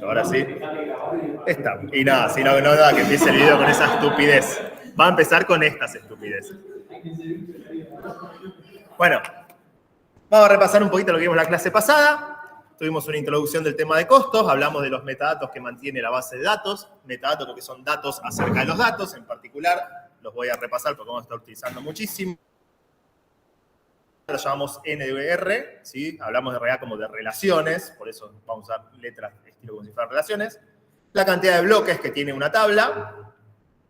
Listo, ahora sí. Esta. Y nada, si no, nada, que empiece el video con esa estupidez. Va a empezar con estas estupideces. Bueno, vamos a repasar un poquito lo que vimos en la clase pasada. Tuvimos una introducción del tema de costos, hablamos de los metadatos que mantiene la base de datos, metadatos porque son datos acerca de los datos, en particular, los voy a repasar porque vamos a estar utilizando muchísimo. Lo llamamos NDR, ¿sí? Hablamos de realidad como de relaciones, por eso vamos a usar letras de estilo como si fueran relaciones. La cantidad de bloques que tiene una tabla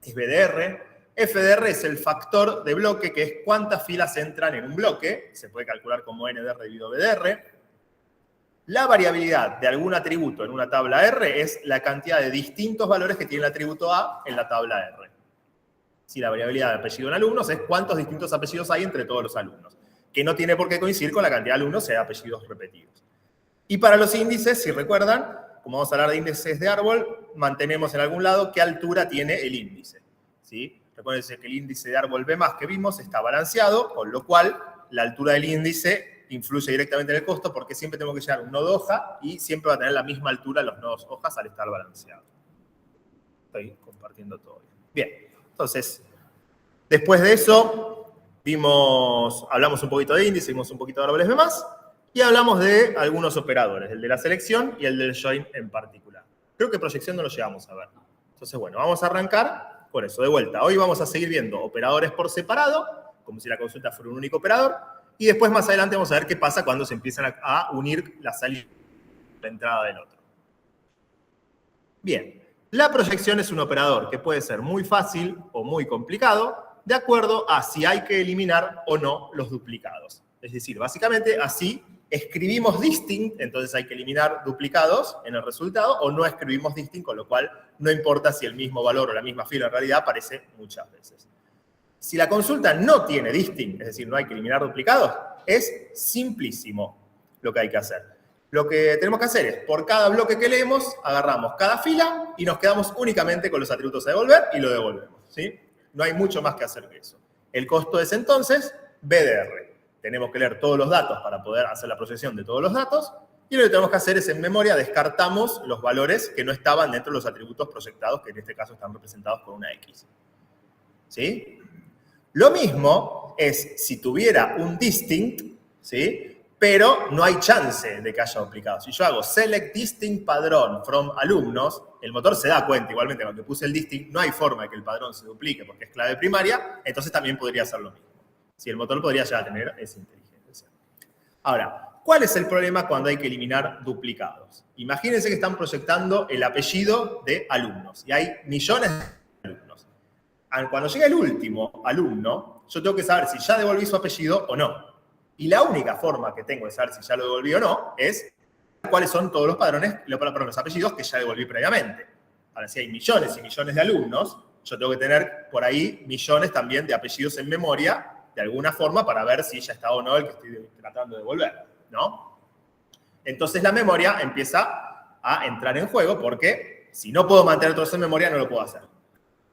es BDR. FDR es el factor de bloque, que es cuántas filas entran en un bloque, se puede calcular como NDR dividido BDR. La variabilidad de algún atributo en una tabla R es la cantidad de distintos valores que tiene el atributo A en la tabla R. Si la variabilidad de apellido en alumnos es cuántos distintos apellidos hay entre todos los alumnos, que no tiene por qué coincidir con la cantidad de alumnos, sea apellidos repetidos. Y para los índices, si recuerdan, como vamos a hablar de índices de árbol, mantenemos en algún lado qué altura tiene el índice, ¿sí? Recuerden que el índice de árbol B+ que vimos está balanceado, con lo cual la altura del índice influye directamente en el costo porque siempre tenemos que llegar a un nodo hoja y siempre va a tener la misma altura los nodos hojas al estar balanceado. Estoy compartiendo todo bien. Bien, entonces, después de eso, hablamos un poquito de índice, vimos un poquito de árboles B+, y hablamos de algunos operadores, el de la selección y el del join en particular. Creo que proyección no lo llegamos a ver. Entonces, bueno, vamos a arrancar por eso, de vuelta. Hoy vamos a seguir viendo operadores por separado, como si la consulta fuera un único operador, y después más adelante vamos a ver qué pasa cuando se empiezan a unir la salida y la entrada del otro. Bien, la proyección es un operador que puede ser muy fácil o muy complicado, de acuerdo a si hay que eliminar o no los duplicados. Es decir, básicamente así escribimos distinct, entonces hay que eliminar duplicados en el resultado, o no escribimos distinct, con lo cual no importa si el mismo valor o la misma fila en realidad aparece muchas veces. Si la consulta no tiene distinct, es decir, no hay que eliminar duplicados, es simplísimo lo que hay que hacer. Lo que tenemos que hacer es, por cada bloque que leemos, agarramos cada fila y nos quedamos únicamente con los atributos a devolver y lo devolvemos, ¿sí? No hay mucho más que hacer que eso. El costo es entonces BDR. Tenemos que leer todos los datos para poder hacer la proyección de todos los datos, y lo que tenemos que hacer es, en memoria, descartamos los valores que no estaban dentro de los atributos proyectados, que en este caso están representados por una X. ¿Sí? Lo mismo es si tuviera un distinct, ¿sí? Pero no hay chance de que haya duplicados. Si yo hago select distinct padrón from alumnos, el motor se da cuenta, igualmente cuando puse el distinct, no hay forma de que el padrón se duplique porque es clave primaria, entonces también podría hacer lo mismo. Si el motor podría ya tener esa inteligencia. Ahora, ¿cuál es el problema cuando hay que eliminar duplicados? Imagínense que están proyectando el apellido de alumnos y hay millones de alumnos. Cuando llega el último alumno, yo tengo que saber si ya devolví su apellido o no. Y la única forma que tengo de saber si ya lo devolví o no es cuáles son todos los padrones, los apellidos que ya devolví previamente. Ahora, si hay millones y millones de alumnos, yo tengo que tener por ahí millones también de apellidos en memoria, de alguna forma, para ver si ya está o no el que estoy tratando de devolver, ¿no? Entonces la memoria empieza a entrar en juego porque si no puedo mantener todo eso en memoria, no lo puedo hacer.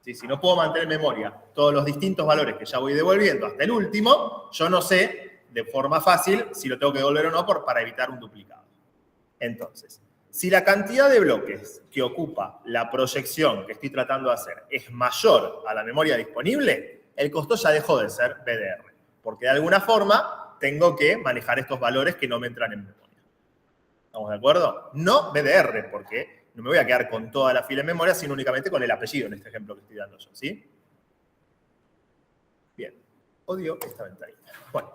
¿Sí? Si no puedo mantener en memoria todos los distintos valores que ya voy devolviendo hasta el último, yo no sé de forma fácil si lo tengo que devolver o no para evitar un duplicado. Entonces, si la cantidad de bloques que ocupa la proyección que estoy tratando de hacer es mayor a la memoria disponible, el costo ya dejó de ser BDR, porque de alguna forma tengo que manejar estos valores que no me entran en memoria. ¿Estamos de acuerdo? No BDR, porque no me voy a quedar con toda la fila en memoria, sino únicamente con el apellido, en este ejemplo que estoy dando yo, ¿sí? Bien, odio esta ventanita. Bueno,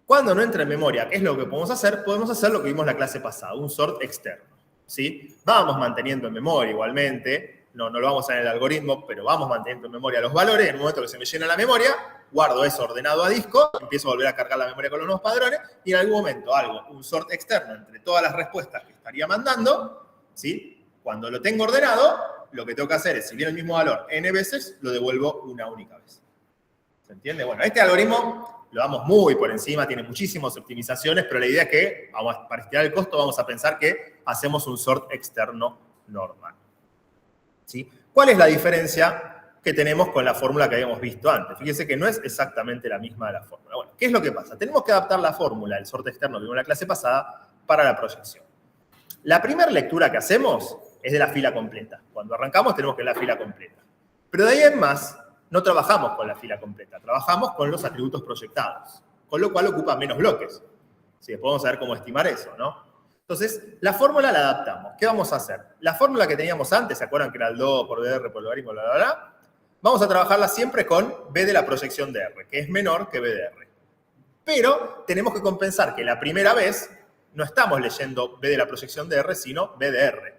cuando no entra en memoria, ¿qué es lo que podemos hacer? Podemos hacer lo que vimos en la clase pasada, un sort externo, ¿sí? Vamos manteniendo en memoria igualmente, no lo vamos a hacer en el algoritmo, pero vamos manteniendo en memoria los valores. En el momento que se me llena la memoria, guardo eso ordenado a disco, empiezo a volver a cargar la memoria con los nuevos padrones, y en algún momento hago un sort externo entre todas las respuestas que estaría mandando, ¿sí? Cuando lo tengo ordenado, lo que tengo que hacer es, si viene el mismo valor n veces, lo devuelvo una única vez. ¿Se entiende? Bueno, este algoritmo lo damos muy por encima, tiene muchísimas optimizaciones, pero la idea es que, para estirar el costo, vamos a pensar que hacemos un sort externo normal. ¿Sí? ¿Cuál es la diferencia que tenemos con la fórmula que habíamos visto antes? Fíjense que no es exactamente la misma de la fórmula. Bueno, ¿qué es lo que pasa? Tenemos que adaptar la fórmula del sort externo que vimos en la clase pasada para la proyección. La primera lectura que hacemos es de la fila completa. Cuando arrancamos tenemos que ver la fila completa. Pero de ahí en más, no trabajamos con la fila completa, trabajamos con los atributos proyectados, con lo cual ocupa menos bloques. Sí, después vamos a ver cómo estimar eso, ¿no? Entonces, la fórmula la adaptamos. ¿Qué vamos a hacer? La fórmula que teníamos antes, ¿se acuerdan que era el do por BDR por logaritmo, bla, bla, bla? Vamos a trabajarla siempre con B de la proyección de R, que es menor que B de R. Pero tenemos que compensar que la primera vez no estamos leyendo B de la proyección de R, sino B de R.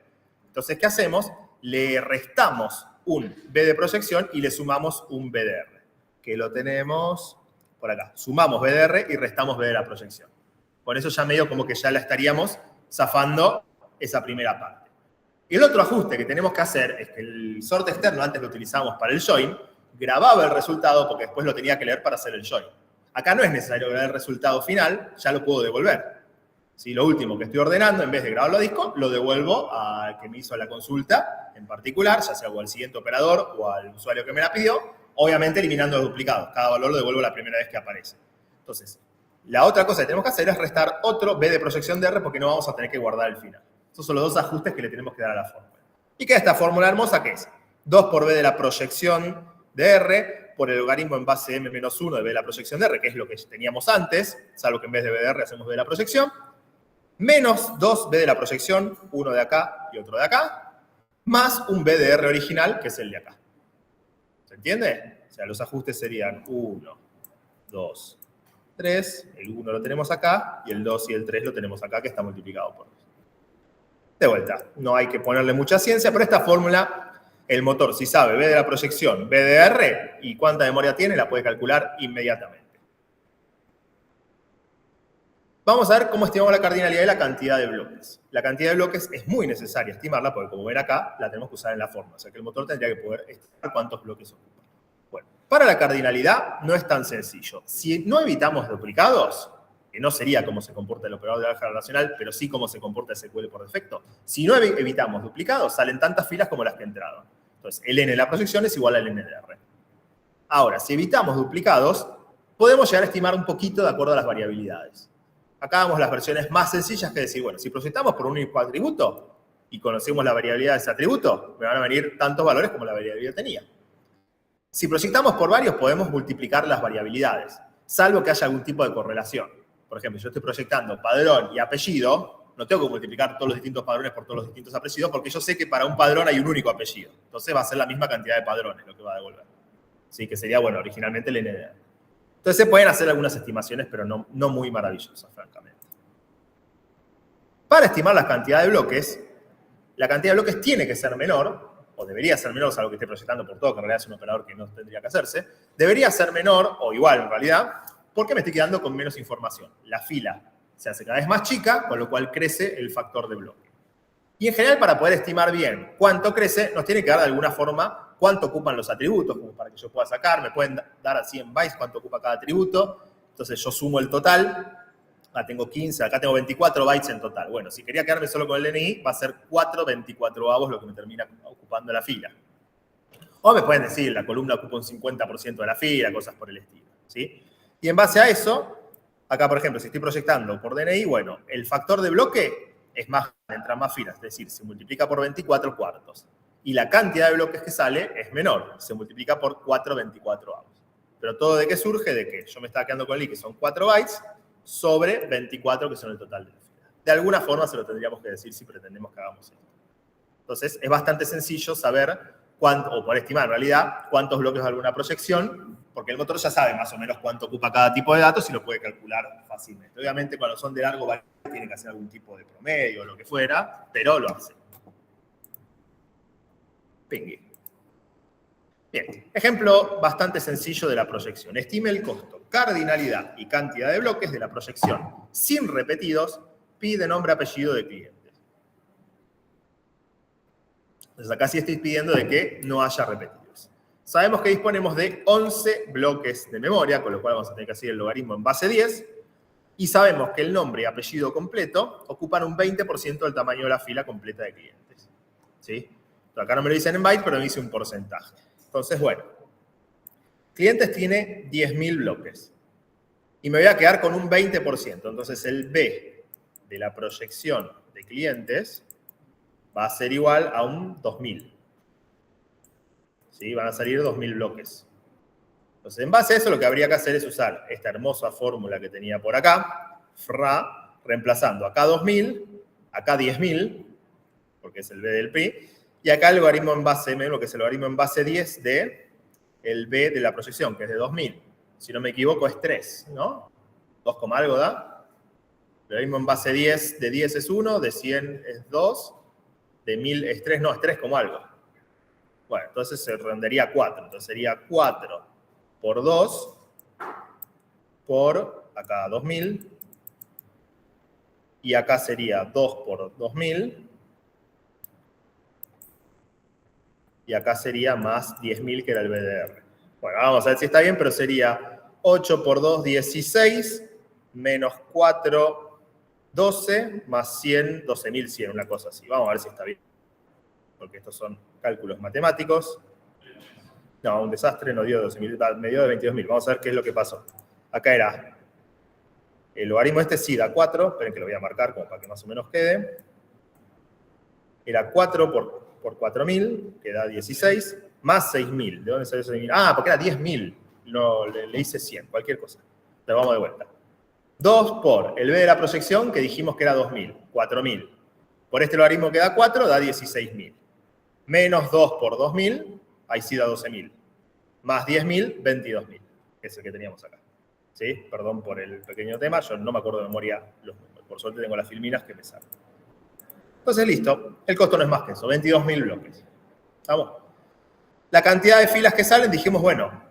Entonces, ¿qué hacemos? Le restamos un B de proyección y le sumamos un B de R, que lo tenemos por acá. Sumamos B de R y restamos B de la proyección. Con eso ya medio como que ya la estaríamos zafando esa primera parte. Y el otro ajuste que tenemos que hacer es que el sort externo, antes lo utilizábamos para el join, grababa el resultado porque después lo tenía que leer para hacer el join. Acá no es necesario grabar el resultado final, ya lo puedo devolver. Si lo último que estoy ordenando, en vez de grabarlo a disco, lo devuelvo al que me hizo la consulta en particular, ya sea o al siguiente operador o al usuario que me la pidió, obviamente eliminando los duplicados. Cada valor lo devuelvo la primera vez que aparece. Entonces, la otra cosa que tenemos que hacer es restar otro B de proyección de R porque no vamos a tener que guardar el final. Esos son los dos ajustes que le tenemos que dar a la fórmula. Y queda esta fórmula hermosa que es 2 por B de la proyección de R por el logaritmo en base m-1 de B de la proyección de R, que es lo que teníamos antes, salvo que en vez de B de R hacemos B de la proyección, menos 2 B de la proyección, uno de acá y otro de acá, más un B de R original, que es el de acá. ¿Se entiende? O sea, los ajustes serían 1, 2, 3, el 1 lo tenemos acá, y el 2 y el 3 lo tenemos acá, que está multiplicado por 2. De vuelta, no hay que ponerle mucha ciencia, pero esta fórmula, el motor, si sabe B de la proyección, B de R, y cuánta memoria tiene, la puede calcular inmediatamente. Vamos a ver cómo estimamos la cardinalidad y la cantidad de bloques. La cantidad de bloques es muy necesaria estimarla, porque como ven acá, la tenemos que usar en la fórmula. O sea que el motor tendría que poder estimar cuántos bloques ocupa. Bueno, para la cardinalidad no es tan sencillo. Si no evitamos duplicados, que no sería cómo se comporta el operador de álgebra racional, pero sí cómo se comporta el SQL por defecto. Si no evitamos duplicados, salen tantas filas como las que entraron. Entonces, el n de la proyección es igual al n de R. Ahora, si evitamos duplicados, podemos llegar a estimar un poquito de acuerdo a las variabilidades. Acá vamos las versiones más sencillas, que decir, bueno, si proyectamos por un único atributo y conocemos la variabilidad de ese atributo, me van a venir tantos valores como la variabilidad tenía. Si proyectamos por varios, podemos multiplicar las variabilidades, salvo que haya algún tipo de correlación. Por ejemplo, yo estoy proyectando padrón y apellido, no tengo que multiplicar todos los distintos padrones por todos los distintos apellidos, porque yo sé que para un padrón hay un único apellido. Entonces va a ser la misma cantidad de padrones lo que va a devolver. Sí, que sería, bueno, originalmente el NDR. Entonces se pueden hacer algunas estimaciones, pero no muy maravillosas, francamente. Para estimar la cantidad de bloques, la cantidad de bloques tiene que ser menor, o debería ser menor, salvo que esté proyectando por todo, que en realidad es un operador que no tendría que hacerse, debería ser menor, o igual en realidad, porque me estoy quedando con menos información. La fila se hace cada vez más chica, con lo cual crece el factor de bloque. Y en general, para poder estimar bien cuánto crece, nos tiene que dar de alguna forma cuánto ocupan los atributos, como para que yo pueda sacar, me pueden dar a 100 bytes cuánto ocupa cada atributo, entonces yo sumo el total, acá tengo 15, acá tengo 24 bytes en total. Bueno, si quería quedarme solo con el DNI, va a ser 4/24avos lo que me termina ocupando la fila. O me pueden decir, la columna ocupa un 50% de la fila, cosas por el estilo, ¿sí? Y en base a eso, acá por ejemplo, si estoy proyectando por DNI, bueno, el factor de bloque es más, entran más filas, es decir, se multiplica por 24 cuartos. Y la cantidad de bloques que sale es menor, se multiplica por 4/24avos. Pero todo de qué surge, de que yo me estaba quedando con el i, que son 4 bytes, sobre 24, que son el total de la fila. De alguna forma se lo tendríamos que decir si pretendemos que hagamos esto. Entonces, es bastante sencillo saber cuánto, o por estimar en realidad, cuántos bloques de alguna proyección, porque el motor ya sabe más o menos cuánto ocupa cada tipo de datos y lo puede calcular fácilmente. Obviamente, cuando son de largo valor, tiene que hacer algún tipo de promedio o lo que fuera, pero lo hace. Pingui. Bien, ejemplo bastante sencillo de la proyección. Estime el costo, cardinalidad y cantidad de bloques de la proyección sin repetidos, pide nombre, apellido de clientes. Entonces acá sí estoy pidiendo de que no haya repetidos. Sabemos que disponemos de 11 bloques de memoria, con lo cual vamos a tener que hacer el logaritmo en base 10, y sabemos que el nombre y apellido completo ocupan un 20% del tamaño de la fila completa de clientes. ¿Sí? Entonces, acá no me lo dicen en bytes, pero me dice un porcentaje. Entonces, bueno, clientes tiene 10.000 bloques. Y me voy a quedar con un 20%. Entonces, el B de la proyección de clientes va a ser igual a un 2000. ¿Sí? Van a salir 2000 bloques. Entonces, en base a eso, lo que habría que hacer es usar esta hermosa fórmula que tenía por acá, FRA, reemplazando acá 2000, acá 10.000, porque es el B del pi, y acá el logaritmo en base M, lo que es el logaritmo en base 10 de el B de la proyección, que es de 2000. Si no me equivoco, es 3, ¿no? 2, algo da. El logaritmo en base 10 de 10 es 1, de 100 es 2, de 1000 es 3, no, es 3, algo. Bueno, entonces se redondearía a 4. Entonces sería 4 por 2 por acá 2000. Y acá sería 2 por 2000. Y acá sería más 10.000, que era el BDR. Bueno, vamos a ver si está bien, pero sería 8 por 2, 16, menos 4, 12, más 100, 12.100, una cosa así. Vamos a ver si está bien, porque estos son cálculos matemáticos. No, un desastre, no dio 12.000, me dio de 22.000. Vamos a ver qué es lo que pasó. Acá era, el logaritmo este sí da 4, esperen que lo voy a marcar como para que más o menos quede. Era 4 por 4.000, que da 16, más 6.000. ¿De dónde salió 6.000? Ah, porque era 10.000. No, le hice 100, cualquier cosa. Entonces vamos de vuelta. 2 por el B de la proyección, que dijimos que era 2.000, 4.000. Por este logaritmo que da 4, da 16.000. Menos 2 por 2.000, ahí sí da 12.000. Más 10.000, 22.000, que es el que teníamos acá. ¿Sí? Perdón por el pequeño tema, yo no me acuerdo de memoria los números. Por suerte tengo las filminas que me salen. Entonces, listo. El costo no es más que eso, 22.000 bloques. ¿Estamos? La cantidad de filas que salen, dijimos, bueno,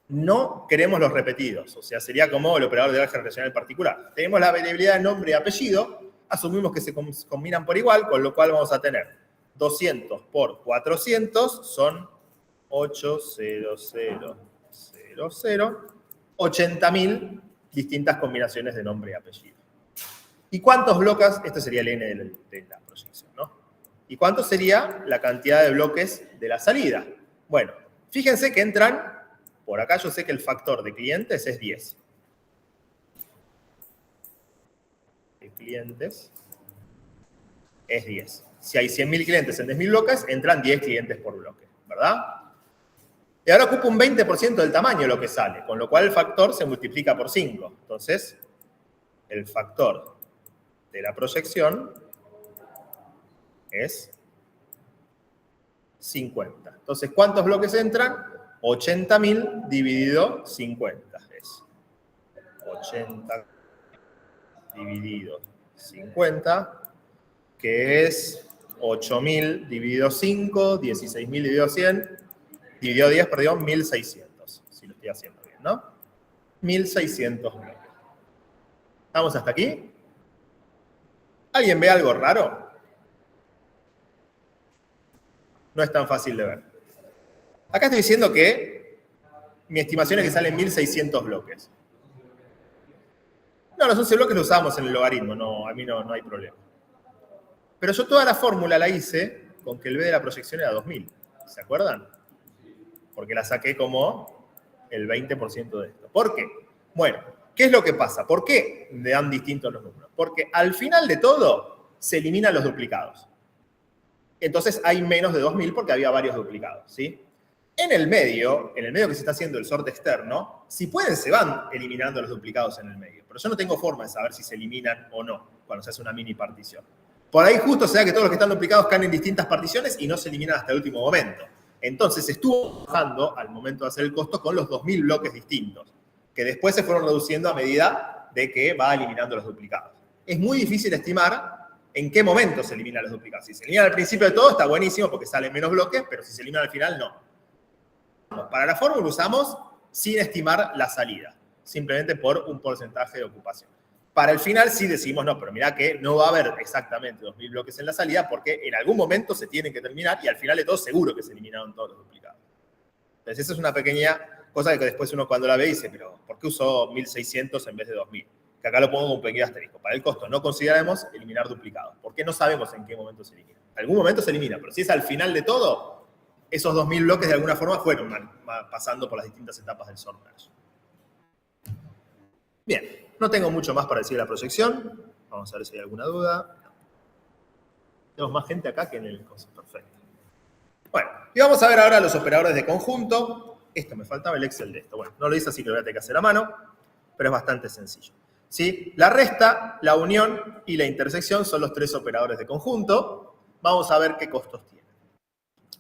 no queremos los repetidos. O sea, sería como el operador de álgebra relacional particular. Tenemos la variabilidad de nombre y apellido, asumimos que se combinan por igual, con lo cual vamos a tener 200 por 400 son 80000, 80.000 distintas combinaciones de nombre y apellido. ¿Y cuántos bloques? Este sería el n de la proyección, ¿no? ¿Y cuánto sería la cantidad de bloques de la salida? Bueno, fíjense que entran, por acá yo sé que el factor de clientes es 10. De clientes es 10. Si hay 100.000 clientes en 10.000 bloques, entran 10 clientes por bloque, ¿verdad? Y ahora ocupa un 20% del tamaño de lo que sale, con lo cual el factor se multiplica por 5. Entonces, el factor de la proyección es 50. Entonces, ¿cuántos bloques entran? 80.000 dividido 50 es 80 dividido 50, que es 8.000 dividido 5, 16.000 dividido 100, dividido 10, perdón, 1.600, si lo estoy haciendo bien, ¿no? 1.600 bloques. ¿Estamos hasta aquí? ¿Alguien ve algo raro? No es tan fácil de ver. Acá estoy diciendo que mi estimación es que salen 1.600 bloques. No, los 11 bloques los usamos en el logaritmo, no, a mí no hay problema. Pero yo toda la fórmula la hice con que el B de la proyección era 2.000. ¿Se acuerdan? Porque la saqué como el 20% de esto. ¿Por qué? Bueno, ¿qué es lo que pasa? ¿Por qué me dan distintos los números? Porque al final de todo se eliminan los duplicados. Entonces hay menos de 2.000 porque había varios duplicados, ¿sí? En el medio que se está haciendo el sorte externo, si pueden se van eliminando los duplicados en el medio. Pero yo no tengo forma de saber si se eliminan o no cuando se hace una mini partición. Por ahí justo se da que todos los que están duplicados caen en distintas particiones y no se eliminan hasta el último momento. Entonces estuvo trabajando al momento de hacer el costo con los 2.000 bloques distintos, que después se fueron reduciendo a medida de que va eliminando los duplicados. Es muy difícil estimar en qué momento se eliminan los duplicados. Si se eliminan al principio de todo está buenísimo porque salen menos bloques, pero si se eliminan al final no. Para la fórmula usamos sin estimar la salida, simplemente por un porcentaje de ocupación. Para el final sí decimos, no, pero mirá que no va a haber exactamente 2.000 bloques en la salida porque en algún momento se tienen que terminar y al final de todo seguro que se eliminaron todos los duplicados. Entonces esa es una pequeña cosa que después uno cuando la ve dice, pero ¿por qué usó 1.600 en vez de 2.000? Que acá lo pongo con un pequeño asterisco. Para el costo no consideramos eliminar duplicados, porque no sabemos en qué momento se elimina. En algún momento se elimina, pero si es al final de todo, esos 2.000 bloques de alguna forma fueron pasando por las distintas etapas del sorteo. Bien, no tengo mucho más para decir de la proyección. Vamos a ver si hay alguna duda. Tenemos más gente acá que en el coso. Perfecto. Bueno, y vamos a ver ahora los operadores de conjunto. Esto me faltaba el Excel de esto. Bueno, no lo hice así que lo voy a tener que hacer a mano, pero es bastante sencillo. ¿Sí? La resta, la unión y la intersección son los tres operadores de conjunto. Vamos a ver qué costos tienen.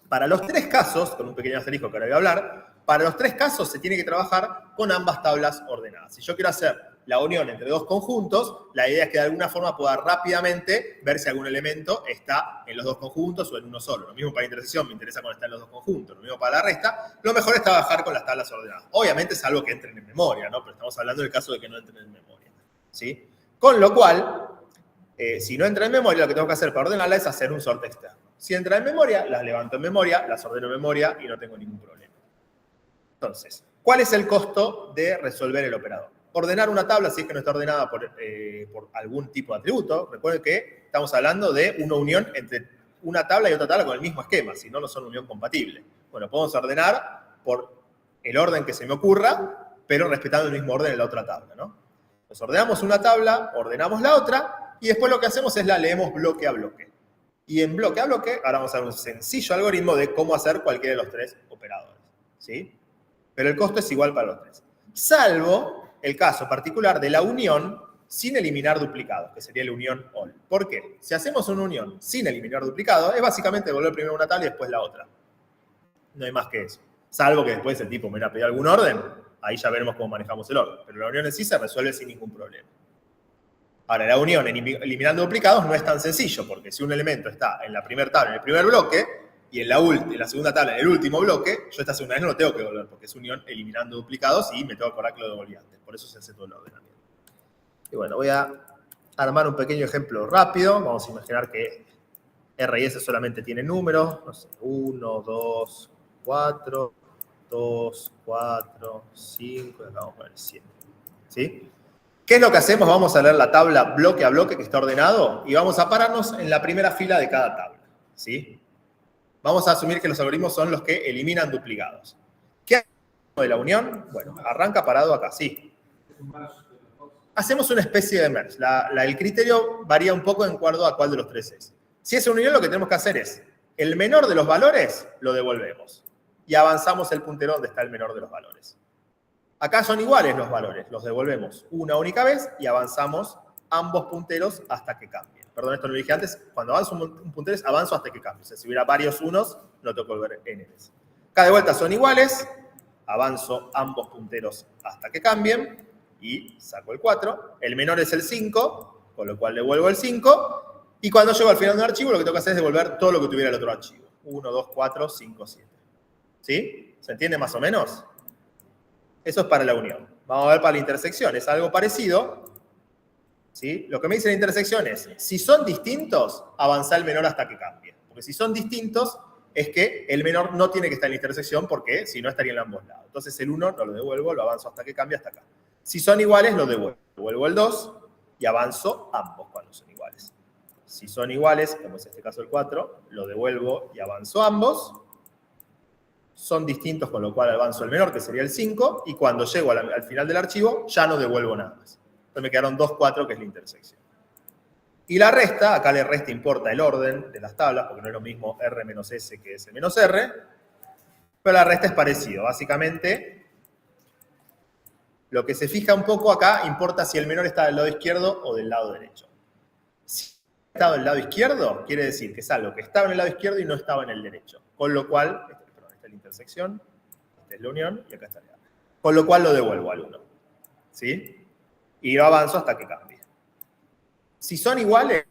Para los tres casos, con un pequeño asterisco que ahora voy a hablar, para los tres casos se tiene que trabajar con ambas tablas ordenadas. Si yo quiero hacer la unión entre dos conjuntos, la idea es que de alguna forma pueda rápidamente ver si algún elemento está en los dos conjuntos o en uno solo. Lo mismo para intersección, me interesa cuando está en los dos conjuntos. Lo mismo para la resta. Lo mejor es trabajar con las tablas ordenadas. Obviamente, salvo que entren en memoria, ¿no? Pero estamos hablando del caso de que no entren en memoria, ¿sí? Con lo cual, si no entra en memoria, lo que tengo que hacer para ordenarla es hacer un sorteo externo. Si entra en memoria, las levanto en memoria, las ordeno en memoria y no tengo ningún problema. Entonces, ¿cuál es el costo de resolver el operador? Ordenar una tabla, si es que no está ordenada por algún tipo de atributo. Recuerden que estamos hablando de una unión entre una tabla y otra tabla con el mismo esquema, si no, no son unión compatible. Bueno, podemos ordenar por el orden que se me ocurra, pero respetando el mismo orden en la otra tabla, ¿no? Entonces, ordenamos una tabla, ordenamos la otra, y después lo que hacemos es la leemos bloque a bloque. Y en bloque a bloque, ahora vamos a ver un sencillo algoritmo de cómo hacer cualquiera de los tres operadores, ¿sí? Pero el costo es igual para los tres. Salvo el caso particular de la unión sin eliminar duplicados, que sería la unión all. ¿Por qué? Si hacemos una unión sin eliminar duplicados, es básicamente devolver primero una tabla y después la otra. No hay más que eso. Salvo que después el tipo me hubiera pedido algún orden, ahí ya veremos cómo manejamos el orden. Pero la unión en sí se resuelve sin ningún problema. Ahora, la unión eliminando duplicados no es tan sencillo, porque si un elemento está en la primera tabla, en el primer bloque, y en la segunda tabla, en el último bloque, yo esta segunda vez no lo tengo que devolver, porque es unión eliminando duplicados y me tengo que acordar que lo devolví antes. Por eso se hace todo el ordenamiento. Y bueno, voy a armar un pequeño ejemplo rápido. Vamos a imaginar que R y S solamente tienen números. No sé, 1, 2, 4, 2, 4, 5, y acá vamos a poner 7. ¿Sí? ¿Qué es lo que hacemos? Vamos a leer la tabla bloque a bloque que está ordenado y vamos a pararnos en la primera fila de cada tabla, ¿sí? Vamos a asumir que los algoritmos son los que eliminan duplicados. ¿Qué hacemos de la unión? Bueno, arranca parado acá, sí. Hacemos una especie de merge. El criterio varía un poco en acuerdo a cuál de los tres es. Si es una unión, lo que tenemos que hacer es, el menor de los valores lo devolvemos y avanzamos el puntero donde está el menor de los valores. Acá son iguales los valores, los devolvemos una única vez y avanzamos ambos punteros hasta que cambien. Perdón, esto lo dije antes, cuando avanzo un puntero es avanzo hasta que cambie. O sea, si hubiera varios unos, no tengo que volver n's. Acá de vuelta son iguales, avanzo ambos punteros hasta que cambien y saco el 4. El menor es el 5, con lo cual devuelvo el 5. Y cuando llego al final de un archivo, lo que tengo que hacer es devolver todo lo que tuviera el otro archivo. 1, 2, 4, 5, 7. ¿Sí? ¿Se entiende más o menos? Eso es para la unión. Vamos a ver para la intersección. Es algo parecido. ¿Sí? Lo que me dice la intersección es, si son distintos, avanza el menor hasta que cambie. Porque si son distintos, es que el menor no tiene que estar en la intersección porque si no estaría en ambos lados. Entonces el 1 no lo devuelvo, lo avanzo hasta que cambie hasta acá. Si son iguales, lo devuelvo. Devuelvo el 2 y avanzo ambos cuando son iguales. Si son iguales, como es este caso el 4, lo devuelvo y avanzo ambos. Son distintos, con lo cual avanzo el menor, que sería el 5, y cuando llego al final del archivo, ya no devuelvo nada más. Entonces me quedaron 2, 4, que es la intersección. Y la resta, acá la resta importa el orden de las tablas, porque no es lo mismo R menos S que S menos R, pero la resta es parecido. Básicamente, lo que se fija un poco acá, importa si el menor está del lado izquierdo o del lado derecho. Si está del lado izquierdo, quiere decir que es algo que estaba en el lado izquierdo y no estaba en el derecho. Con lo cual, esta es la intersección, esta es la unión y acá está la. Con lo cual lo devuelvo al 1. ¿Sí? Y lo avanzo hasta que cambie. Si son iguales,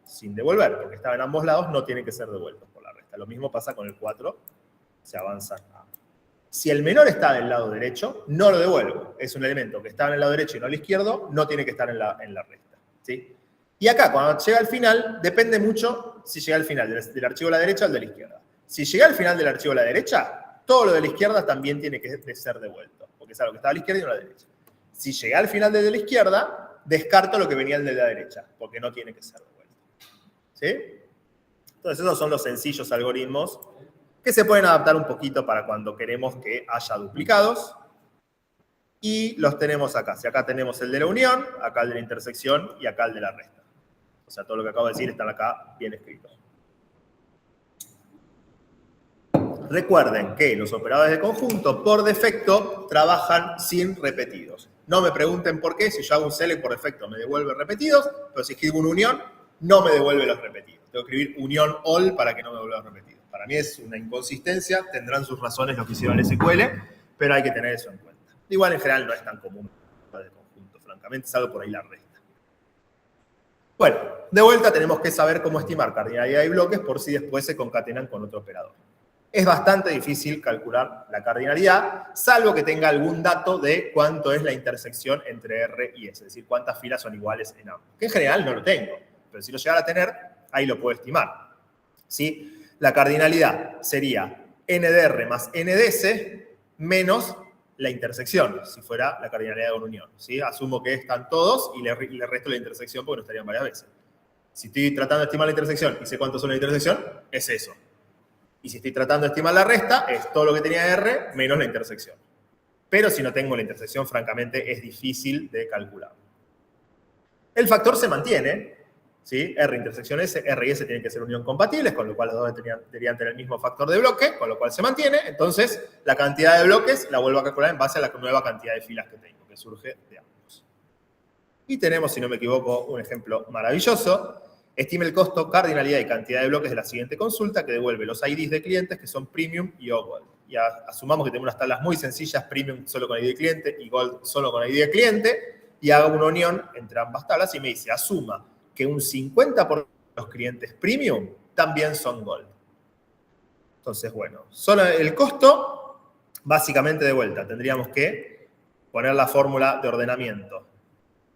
sin devolver, porque estaba en ambos lados, no tienen que ser devueltos por la resta. Lo mismo pasa con el 4, se avanzan ambos. Si el menor está del lado derecho, no lo devuelvo. Es un elemento que estaba en el lado derecho y no al izquierdo, no tiene que estar en la resta. ¿Sí? Y acá, cuando llega al final, depende mucho si llega al final del archivo de la derecha o del de la izquierda. Si llega al final del archivo de la derecha, todo lo de la izquierda también tiene que ser devuelto, porque es algo que estaba a la izquierda y no a la derecha. Si llega al final del de la izquierda, descarto lo que venía del de la derecha, porque no tiene que ser devuelto. ¿Sí? Entonces, esos son los sencillos algoritmos que se pueden adaptar un poquito para cuando queremos que haya duplicados. Y los tenemos acá. Si acá tenemos el de la unión, acá el de la intersección y acá el de la resta. O sea, todo lo que acabo de decir está acá bien escrito. Recuerden que los operadores de conjunto, por defecto, trabajan sin repetidos. No me pregunten por qué. Si yo hago un select, por defecto me devuelve repetidos, pero si escribo una unión, no me devuelve los repetidos. Tengo que escribir unión all para que no me devuelva los repetidos. Para mí es una inconsistencia. Tendrán sus razones los que hicieron el SQL, pero hay que tener eso en cuenta. Igual, en general, no es tan común de conjunto, francamente, salvo por ahí la resta. Bueno, de vuelta tenemos que saber cómo estimar cardinalidad de bloques por si después se concatenan con otro operador. Es bastante difícil calcular la cardinalidad, salvo que tenga algún dato de cuánto es la intersección entre R y S, es decir, cuántas filas son iguales en ambos. Que en general no lo tengo, pero si lo llegara a tener, ahí lo puedo estimar. ¿Sí? La cardinalidad sería n de R más n de S menos la intersección, si fuera la cardinalidad de una unión. ¿Sí? Asumo que están todos y le resto la intersección porque no estarían varias veces. Si estoy tratando de estimar la intersección y sé cuántos son la intersección, es eso. Y si estoy tratando de estimar la resta, es todo lo que tenía R menos la intersección. Pero si no tengo la intersección, francamente, es difícil de calcular. El factor se mantiene, ¿sí? R intersección S, R y S tienen que ser unión compatibles, con lo cual los dos deberían tener el mismo factor de bloque, con lo cual se mantiene. Entonces, la cantidad de bloques la vuelvo a calcular en base a la nueva cantidad de filas que tengo, que surge de ambos. Y tenemos, si no me equivoco, un ejemplo maravilloso. Estime el costo, cardinalidad y cantidad de bloques de la siguiente consulta que devuelve los IDs de clientes que son Premium y o Gold. Y asumamos que tenemos unas tablas muy sencillas, Premium solo con ID de cliente y Gold solo con ID de cliente, y hago una unión entre ambas tablas y me dice, asuma que un 50% de los clientes Premium también son Gold. Entonces, bueno, solo el costo, básicamente de vuelta, tendríamos que poner la fórmula de ordenamiento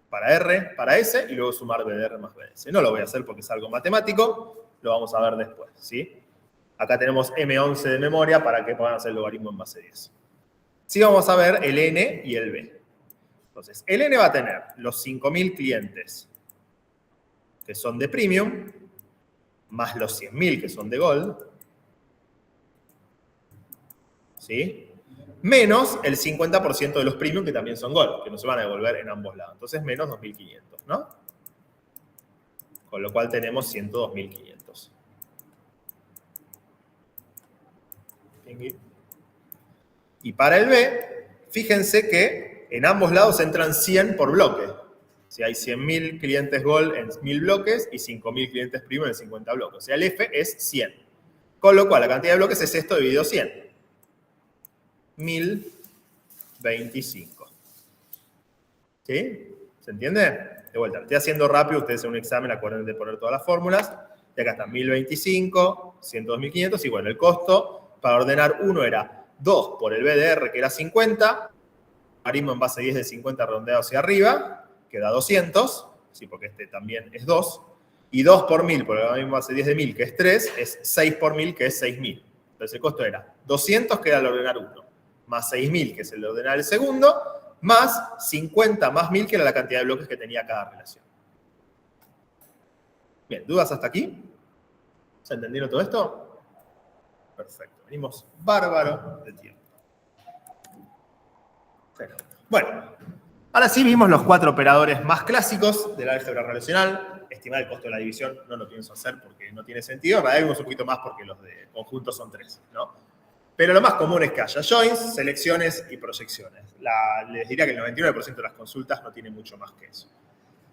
para R, para S, y luego sumar BDR más BS. No lo voy a hacer porque es algo matemático, lo vamos a ver después, ¿sí? Acá tenemos M11 de memoria para que puedan hacer el logaritmo en base 10. Sí vamos a ver el N y el B. Entonces, el N va a tener los 5.000 clientes que son de Premium, más los 100.000 que son de Gold, ¿sí? Menos el 50% de los Premium que también son Gold, que no se van a devolver en ambos lados. Entonces, menos 2.500, ¿no? Con lo cual tenemos 102.500. Y para el B, fíjense que en ambos lados entran 100 por bloque. Si hay 100.000 clientes Gold en 1.000 bloques y 5.000 clientes Premium en 50 bloques. O sea, el F es 100. Con lo cual, la cantidad de bloques es esto dividido 100. 1025. ¿Sí? ¿Se entiende? De vuelta, estoy haciendo rápido, ustedes en un examen acuérdense de poner todas las fórmulas. Y acá están 1025, 102.500 y bueno, el costo para ordenar uno era 2 por el BDR que era 50, logaritmo en base 10 de 50 redondeado hacia arriba, que da 200, sí, porque este también es 2, y 2 por 1000 por el logaritmo en base 10 de 1000 que es 3, es 6 por 1000 que es 6000. Entonces el costo era 200 que era el ordenar 1, más 6000 que es el de ordenar el segundo, más 50 más 1000 que era la cantidad de bloques que tenía cada relación. Bien, ¿dudas hasta aquí? ¿Se entendieron todo esto? Perfecto, venimos bárbaro de tiempo. Bueno, ahora sí vimos los 4 operadores más clásicos del álgebra relacional. Estimar el costo de la división no lo pienso hacer porque no tiene sentido. En realidad vimos un poquito más porque los de conjuntos son 3, ¿no? Pero lo más común es que haya joins, selecciones y proyecciones. Les diría que el 99% de las consultas no tiene mucho más que eso.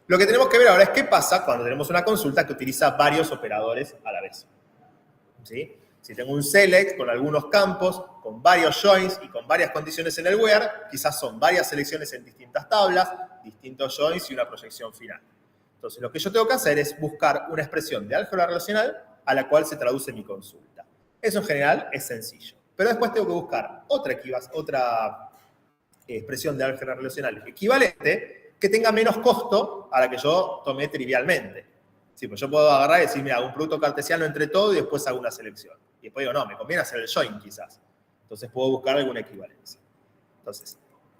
Lo que tenemos que ver ahora es qué pasa cuando tenemos una consulta que utiliza varios operadores a la vez. ¿Sí? Si tengo un select con algunos campos, con varios joins y con varias condiciones en el where, quizás son varias selecciones en distintas tablas, distintos joins y una proyección final. Entonces, lo que yo tengo que hacer es buscar una expresión de álgebra relacional a la cual se traduce mi consulta. Eso en general es sencillo. Pero después tengo que buscar otra expresión de álgebra relacional equivalente que tenga menos costo a la que yo tomé trivialmente. Sí, pues yo puedo agarrar y decir, mira, hago un producto cartesiano entre todo y después hago una selección. Y después digo, no, me conviene hacer el join quizás. Entonces puedo buscar alguna equivalencia. Entonces,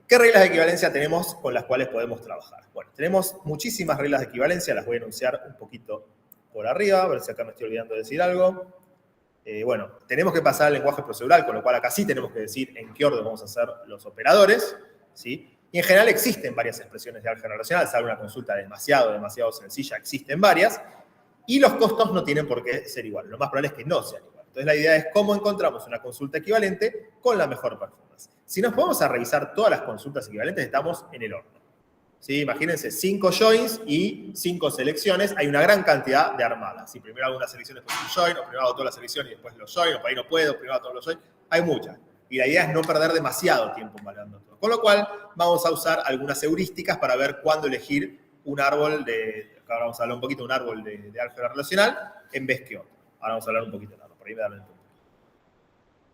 ¿qué reglas de equivalencia tenemos con las cuales podemos trabajar? Bueno, tenemos muchísimas reglas de equivalencia, las voy a enunciar un poquito por arriba, a ver si acá me estoy olvidando de decir algo. Bueno, tenemos que pasar al lenguaje procedural, con lo cual acá sí tenemos que decir en qué orden vamos a hacer los operadores, ¿sí? Y en general existen varias expresiones de álgebra relacional, salvo una consulta demasiado sencilla, existen varias, y los costos no tienen por qué ser iguales. Lo más probable es que no sean iguales. Entonces la idea es cómo encontramos una consulta equivalente con la mejor performance. Si nos ponemos a revisar todas las consultas equivalentes, estamos en el horno. ¿Sí? Imagínense 5 joins y 5 selecciones. Hay una gran cantidad de armadas. Si primero hago una selección, después un join, o primero hago toda la selección y después los join, o por ahí no puedo, primero hago todos los joins. Hay muchas. Y la idea es no perder demasiado tiempo validando todo. Con lo cual, vamos a usar algunas heurísticas para ver cuándo elegir un árbol de... Ahora vamos a hablar un poquito de un árbol de álgebra relacional en vez que otro. Ahora vamos a hablar un poquito de árbol. Por ahí me dan el punto.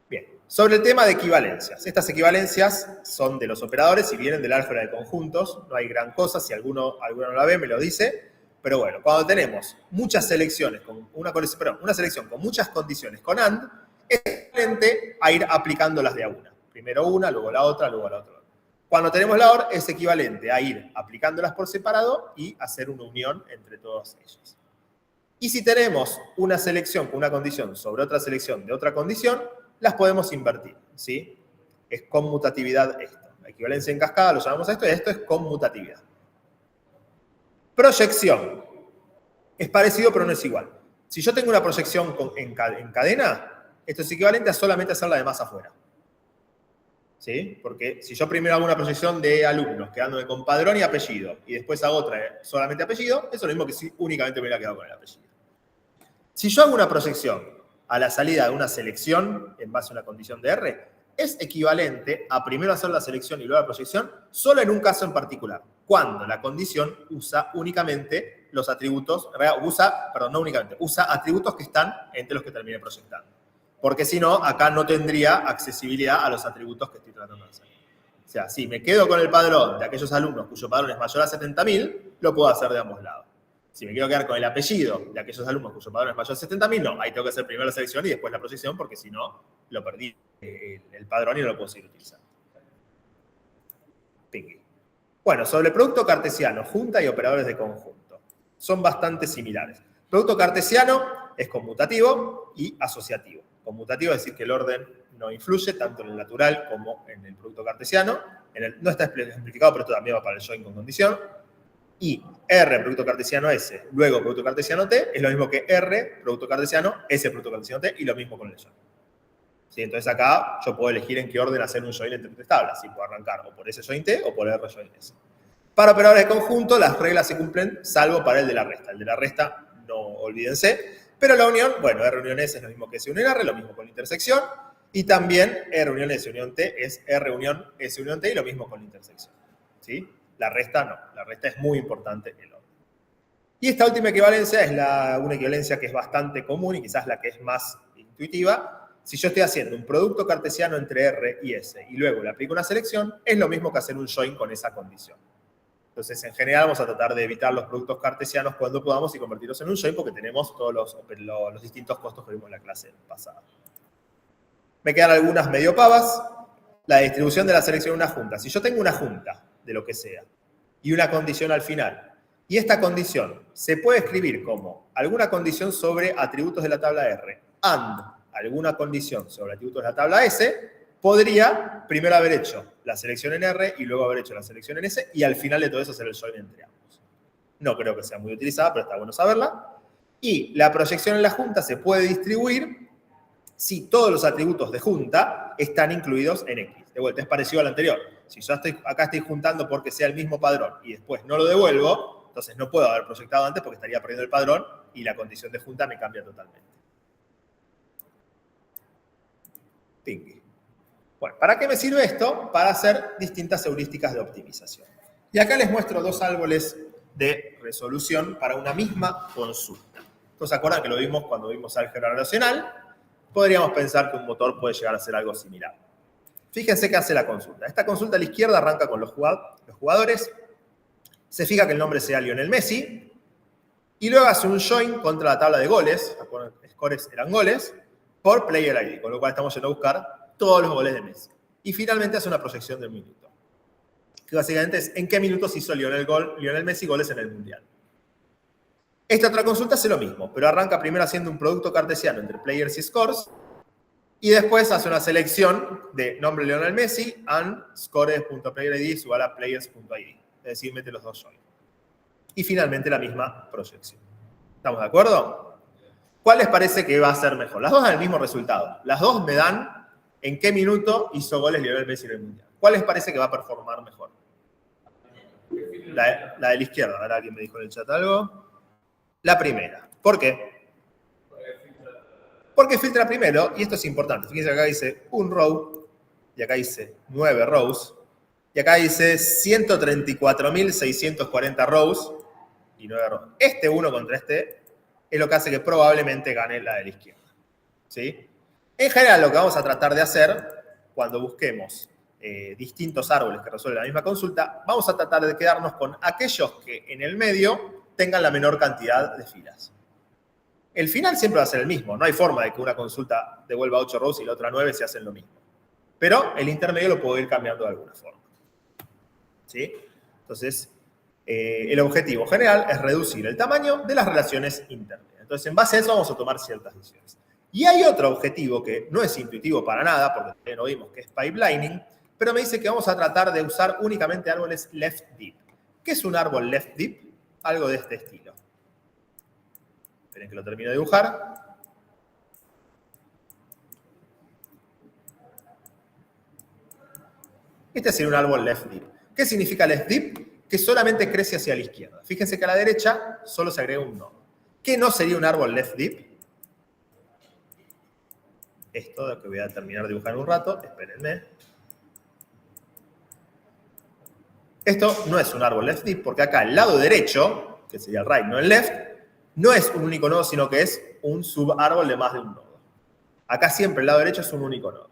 Bien. Sobre el tema de equivalencias. Estas equivalencias son de los operadores y vienen del álgebra de conjuntos. No hay gran cosa. Si alguno no la ve, me lo dice. Pero bueno, cuando tenemos muchas selecciones, una selección con muchas condiciones con AND, es equivalente a ir aplicándolas de a una. Primero una, luego la otra, luego la otra. Cuando tenemos la OR, es equivalente a ir aplicándolas por separado y hacer una unión entre todas ellas. Y si tenemos una selección con una condición sobre otra selección de otra condición, las podemos invertir, ¿sí? Es conmutatividad esto. La equivalencia en cascada lo llamamos esto, y esto es conmutatividad. Proyección. Es parecido, pero no es igual. Si yo tengo una proyección en cadena, esto es equivalente a solamente hacerla de más afuera. ¿Sí? Porque si yo primero hago una proyección de alumnos quedándome con padrón y apellido, y después hago otra solamente apellido, eso es lo mismo que si únicamente me hubiera quedado con el apellido. Si yo hago una proyección a la salida de una selección en base a una condición de R, es equivalente a primero hacer la selección y luego la proyección, solo en un caso en particular, cuando la condición usa únicamente los atributos, usa atributos que están entre los que termine proyectando. Porque si no, acá no tendría accesibilidad a los atributos que estoy tratando de hacer. O sea, si me quedo con el padrón de aquellos alumnos cuyo padrón es mayor a 70.000, lo puedo hacer de ambos lados. Si me quiero quedar con el apellido de aquellos alumnos cuyo padrón es mayor a 70.000, no. Ahí tengo que hacer primero la selección y después la proyección, porque si no, lo perdí el padrón y no lo puedo seguir utilizando. Pingui. Bueno, sobre el producto cartesiano, junta y operadores de conjunto. Son bastante similares. El producto cartesiano es conmutativo y asociativo. Conmutativo es decir que el orden no influye tanto en el natural como en el producto cartesiano. No está ejemplificado, pero esto también va para el join con condición. Y R, producto cartesiano S, luego producto cartesiano T, es lo mismo que R, producto cartesiano, S, producto cartesiano T, y lo mismo con el join. ¿Sí? Entonces acá yo puedo elegir en qué orden hacer un join entre tres tablas. ¿Sí? Puedo arrancar o por S join T o por R join S. Para operadores de conjunto, las reglas se cumplen, salvo para el de la resta. El de la resta, no olvídense. Pero la unión, bueno, R unión S es lo mismo que S unión R, lo mismo con la intersección. Y también R unión S unión T es R unión S unión T y lo mismo con la intersección. ¿Sí? La resta no, la resta es muy importante el orden. Y esta última equivalencia es una equivalencia que es bastante común y quizás la que es más intuitiva. Si yo estoy haciendo un producto cartesiano entre R y S y luego le aplico una selección, es lo mismo que hacer un join con esa condición. Entonces, en general, vamos a tratar de evitar los productos cartesianos cuando podamos y convertirlos en un join porque tenemos todos los distintos costos que vimos en la clase pasada. Me quedan algunas medio pavas. La distribución de la selección en una junta. Si yo tengo una junta de lo que sea y una condición al final, y esta condición se puede escribir como alguna condición sobre atributos de la tabla R and alguna condición sobre atributos de la tabla S, podría primero haber hecho la selección en R y luego haber hecho la selección en S y al final de todo eso hacer el join entre ambos. No creo que sea muy utilizada, pero está bueno saberla. Y la proyección en la junta se puede distribuir si todos los atributos de junta están incluidos en X. De vuelta, es parecido al anterior. Si yo acá estoy juntando porque sea el mismo padrón y después no lo devuelvo, entonces no puedo haber proyectado antes porque estaría perdiendo el padrón y la condición de junta me cambia totalmente. Pingui. Bueno, ¿para qué me sirve esto? Para hacer distintas heurísticas de optimización. Y acá les muestro dos árboles de resolución para una misma consulta. Entonces, ¿se acuerdan que lo vimos cuando vimos álgebra relacional? Podríamos pensar que un motor puede llegar a ser algo similar. Fíjense qué hace la consulta. Esta consulta a la izquierda arranca con los jugadores. Se fija que el nombre sea Lionel Messi. Y luego hace un join contra la tabla de goles. Scores eran goles. Por player ID. Con lo cual estamos yendo a buscar todos los goles de Messi. Y finalmente hace una proyección del minuto. Que básicamente es en qué minutos hizo Lionel Messi goles en el Mundial. Esta otra consulta hace lo mismo, pero arranca primero haciendo un producto cartesiano entre players y scores. Y después hace una selección de nombre Lionel Messi and scores.playerID es igual a players.id. Es decir, mete los dos join. Y finalmente la misma proyección. ¿Estamos de acuerdo? ¿Cuál les parece que va a ser mejor? Las dos dan el mismo resultado. Las dos me dan en qué minuto hizo goles Lionel Messi en el Mundial. ¿Cuál les parece que va a performar mejor? La de la izquierda. Ahora alguien me dijo en el chat algo. La primera. ¿Por qué? Porque filtra primero, y esto es importante. Fíjense que acá dice un row, y acá dice 9 rows, y acá dice 134.640 rows y 9 rows. Este 1 contra este es lo que hace que probablemente gane la de la izquierda. ¿Sí? En general, lo que vamos a tratar de hacer cuando busquemos distintos árboles que resuelven la misma consulta, vamos a tratar de quedarnos con aquellos que en el medio tengan la menor cantidad de filas. El final siempre va a ser el mismo. No hay forma de que una consulta devuelva 8 rows y la otra 9 se hacen lo mismo. Pero el intermedio lo puedo ir cambiando de alguna forma. ¿Sí? Entonces, el objetivo general es reducir el tamaño de las relaciones intermedias. Entonces, en base a eso vamos a tomar ciertas decisiones. Y hay otro objetivo que no es intuitivo para nada, porque también lo vimos, que es pipelining, pero me dice que vamos a tratar de usar únicamente árboles left deep. ¿Qué es un árbol left deep? Algo de este estilo. Esperen que lo termino de dibujar. Este sería un árbol left deep. ¿Qué significa left deep? Que solamente crece hacia la izquierda. Fíjense que a la derecha solo se agrega un nodo. ¿Qué no sería un árbol left deep? Esto que voy a terminar de dibujar en un rato. Espérenme. Esto no es un árbol left deep porque acá el lado derecho, que sería el right, no el left, no es un único nodo, sino que es un subarrbol de más de un nodo. Acá siempre el lado derecho es un único nodo.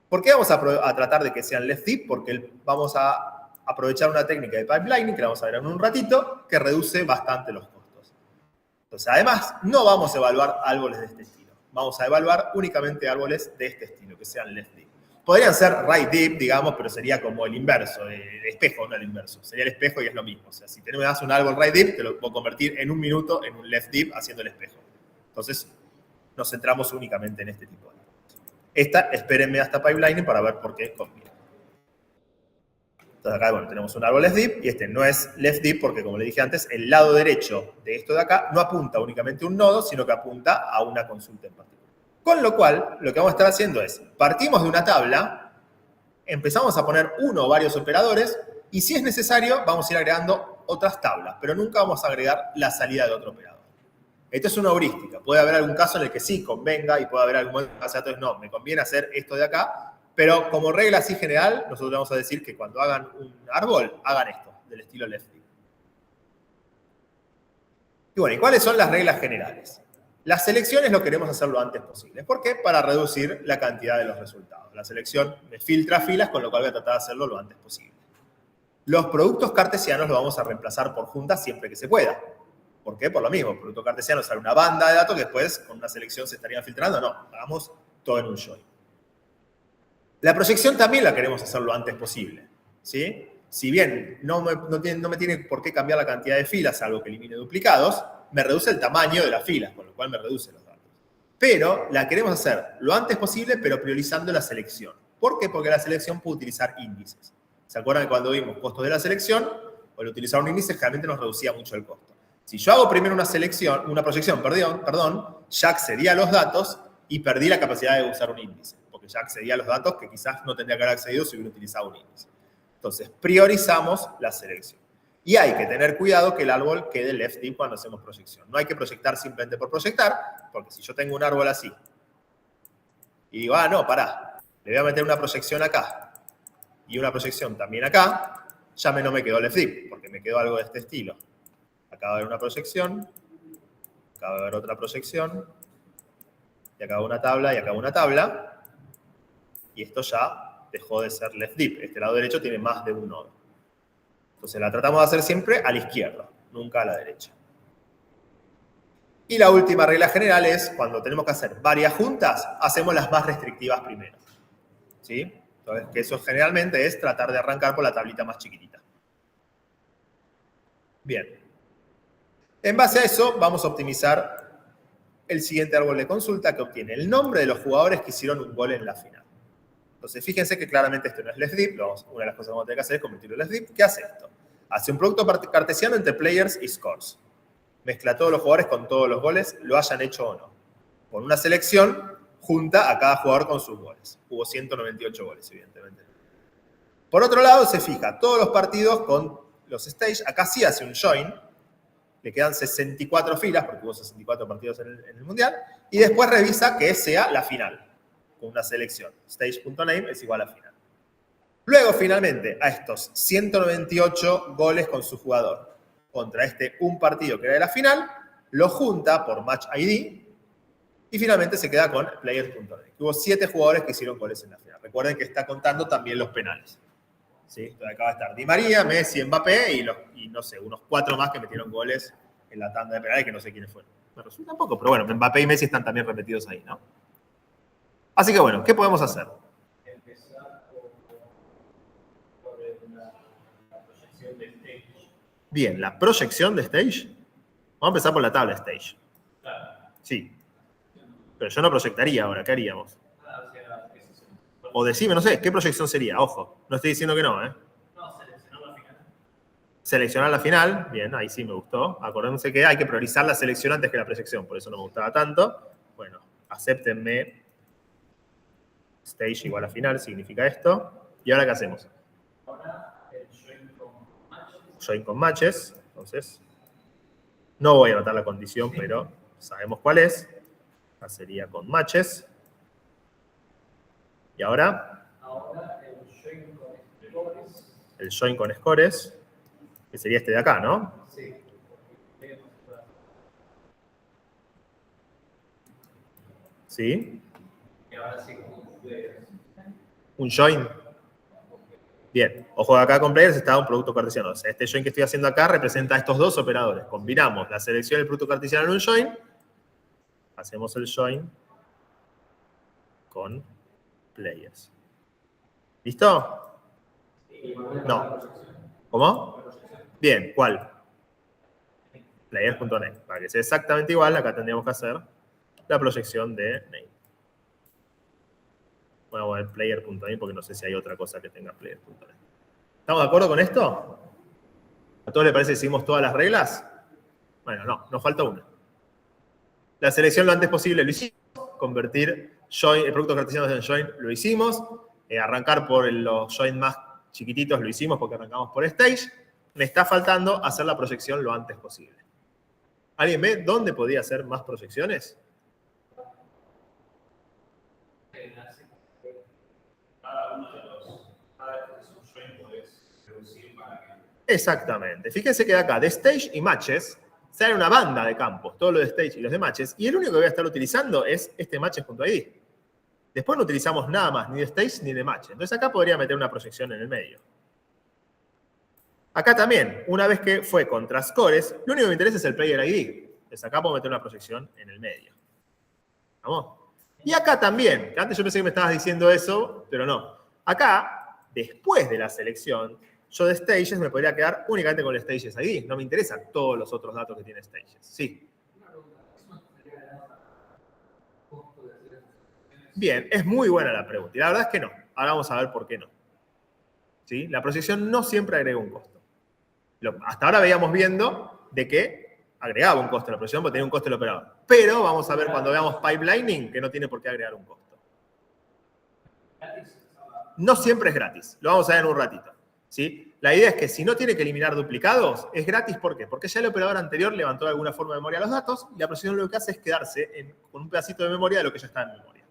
¿Por qué vamos a tratar de que sean left deep? Porque vamos a aprovechar una técnica de pipelining, que la vamos a ver en un ratito, que reduce bastante los costos. Entonces, además, no vamos a evaluar árboles de este estilo. Vamos a evaluar únicamente árboles de este estilo, que sean left deep. Podrían ser right deep, digamos, pero sería como el inverso, el espejo, no el inverso. Sería el espejo y es lo mismo. O sea, si te me das un árbol right deep, te lo puedo convertir en un minuto en un left deep haciendo el espejo. Entonces, nos centramos únicamente en este tipo de cosas. Esta, espérenme hasta pipelining para ver por qué conviene. Entonces acá, bueno, tenemos un árbol left deep y este no es left deep porque, como le dije antes, el lado derecho de esto de acá no apunta únicamente a un nodo, sino que apunta a una consulta en particular. Con lo cual, lo que vamos a estar haciendo es, partimos de una tabla, empezamos a poner uno o varios operadores, y si es necesario, vamos a ir agregando otras tablas, pero nunca vamos a agregar la salida de otro operador. Esto es una heurística. Puede haber algún caso en el que sí convenga, y puede haber algún caso entonces no, me conviene hacer esto de acá, pero como regla así general, nosotros vamos a decir que cuando hagan un árbol, hagan esto, del estilo left deep. Y bueno, ¿y cuáles son las reglas generales? Las selecciones lo queremos hacer lo antes posible. ¿Por qué? Para reducir la cantidad de los resultados. La selección me filtra filas, con lo cual voy a tratar de hacerlo lo antes posible. Los productos cartesianos los vamos a reemplazar por juntas siempre que se pueda. ¿Por qué? Por lo mismo. El producto cartesiano sale una banda de datos que después con una selección se estarían filtrando. No, hagamos todo en un join. La proyección también la queremos hacer lo antes posible. ¿Sí? Si bien no me tiene por qué cambiar la cantidad de filas, salvo que elimine duplicados, me reduce el tamaño de las filas, con lo cual me reduce los datos. Pero la queremos hacer lo antes posible, pero priorizando la selección. ¿Por qué? Porque la selección puede utilizar índices. ¿Se acuerdan que cuando vimos costos de la selección? Al utilizar un índice, realmente nos reducía mucho el costo. Si yo hago primero una proyección, ya accedí a los datos y perdí la capacidad de usar un índice, porque ya accedí a los datos que quizás no tendría que haber accedido si hubiera utilizado un índice. Entonces, priorizamos la selección. Y hay que tener cuidado que el árbol quede left deep cuando hacemos proyección. No hay que proyectar simplemente por proyectar, porque si yo tengo un árbol así y digo, no, pará, le voy a meter una proyección acá y una proyección también acá, ya no me quedó left deep, porque me quedó algo de este estilo. Acá va a haber una proyección, acá va a haber otra proyección, y acá va una tabla, y acá va una tabla, y esto ya dejó de ser left deep. Este lado derecho tiene más de un nodo. Entonces la tratamos de hacer siempre a la izquierda, nunca a la derecha. Y la última regla general es, cuando tenemos que hacer varias juntas, hacemos las más restrictivas primero. ¿Sí? Entonces, que eso generalmente es tratar de arrancar por la tablita más chiquitita. Bien. En base a eso, vamos a optimizar el siguiente árbol de consulta que obtiene el nombre de los jugadores que hicieron un gol en la final. Entonces, fíjense que claramente esto no es Let's Deep. Una de las cosas que vamos a tener que hacer es convertirlo en Let's Deep. ¿Qué hace esto? Hace un producto cartesiano entre players y scores. Mezcla a todos los jugadores con todos los goles, lo hayan hecho o no. Con una selección, junta a cada jugador con sus goles. Hubo 198 goles, evidentemente. Por otro lado, se fija todos los partidos con los stage. Acá sí hace un join. Le quedan 64 filas, porque hubo 64 partidos en el Mundial. Y después revisa que sea la final, con una selección. Stage.name es igual a final. Luego, finalmente, a estos 198 goles con su jugador contra un partido que era de la final, lo junta por Match ID y finalmente se queda con Players.name. Hubo 7 jugadores que hicieron goles en la final. Recuerden que está contando también los penales. ¿Sí? Entonces acá va a estar Di María, Messi, Mbappé y no sé, unos 4 más que metieron goles en la tanda de penales que no sé quiénes fueron. Me resulta poco, pero bueno, Mbappé y Messi están también repetidos ahí, ¿no? Así que bueno, ¿qué podemos hacer? Empezar por la proyección de stage. Bien, la proyección de stage. Vamos a empezar por la tabla stage. Claro. Sí. Pero yo no proyectaría ahora, ¿qué haríamos? O decime, no sé, ¿qué proyección sería? Ojo, no estoy diciendo que no, ¿eh? No, seleccionar la final. Seleccionar la final, bien, ahí sí me gustó. Acuérdense que hay que priorizar la selección antes que la proyección, por eso no me gustaba tanto. Bueno, acéptenme. Stage igual a final, significa esto. ¿Y ahora qué hacemos? Ahora el join con matches. Join con matches, entonces. No voy a anotar la condición, pero sabemos cuál es. Esta sería con matches. ¿Y ahora? Ahora el join con scores. El join con scores, que sería este de acá, ¿no? Sí. ¿Sí? Y ahora sí, como players. Un join. Bien, ojo, acá con players está un producto cartesiano. O sea, este join que estoy haciendo acá representa a estos dos operadores. Combinamos la selección del producto cartesiano en un join. Hacemos el join con players. ¿Listo? No. ¿Cómo? Bien, ¿cuál? Players.name. Para que sea exactamente igual, acá tendríamos que hacer la proyección de name. Voy a poner player.name porque no sé si hay otra cosa que tenga player.name. ¿Estamos de acuerdo con esto? ¿A todos les parece que seguimos todas las reglas? Bueno, no, nos falta una. La selección lo antes posible lo hicimos. Convertir join, el producto cartesiano en join lo hicimos. Arrancar por los join más chiquititos lo hicimos porque arrancamos por stage. Me está faltando hacer la proyección lo antes posible. ¿Alguien ve dónde podría hacer más proyecciones? Exactamente. Fíjense que de acá, de stage y matches, sale una banda de campos, todo lo de stage y los de matches, y el único que voy a estar utilizando es este matches.id. Después no utilizamos nada más, ni de stage ni de matches. Entonces acá podría meter una proyección en el medio. Acá también, una vez que fue contra scores, lo único que me interesa es el player ID. Entonces acá puedo meter una proyección en el medio. ¿Vamos? Y acá también, que antes yo pensé que me estabas diciendo eso, pero no. Acá, después de la selección, yo de Stages me podría quedar únicamente con el Stages ID. No me interesan todos los otros datos que tiene Stages. Sí. Bien, es muy buena la pregunta. Y la verdad es que no. Ahora vamos a ver por qué no. ¿Sí? La proyección no siempre agrega un costo. Hasta ahora veíamos viendo de que agregaba un costo a la proyección porque tenía un costo el operador. Pero vamos a ver cuando veamos pipelining que no tiene por qué agregar un costo. No siempre es gratis. Lo vamos a ver en un ratito. ¿Sí? La idea es que si no tiene que eliminar duplicados, es gratis. ¿Por qué? Porque ya el operador anterior levantó de alguna forma de memoria los datos y la proyección lo que hace es quedarse con un pedacito de memoria de lo que ya está en memoria.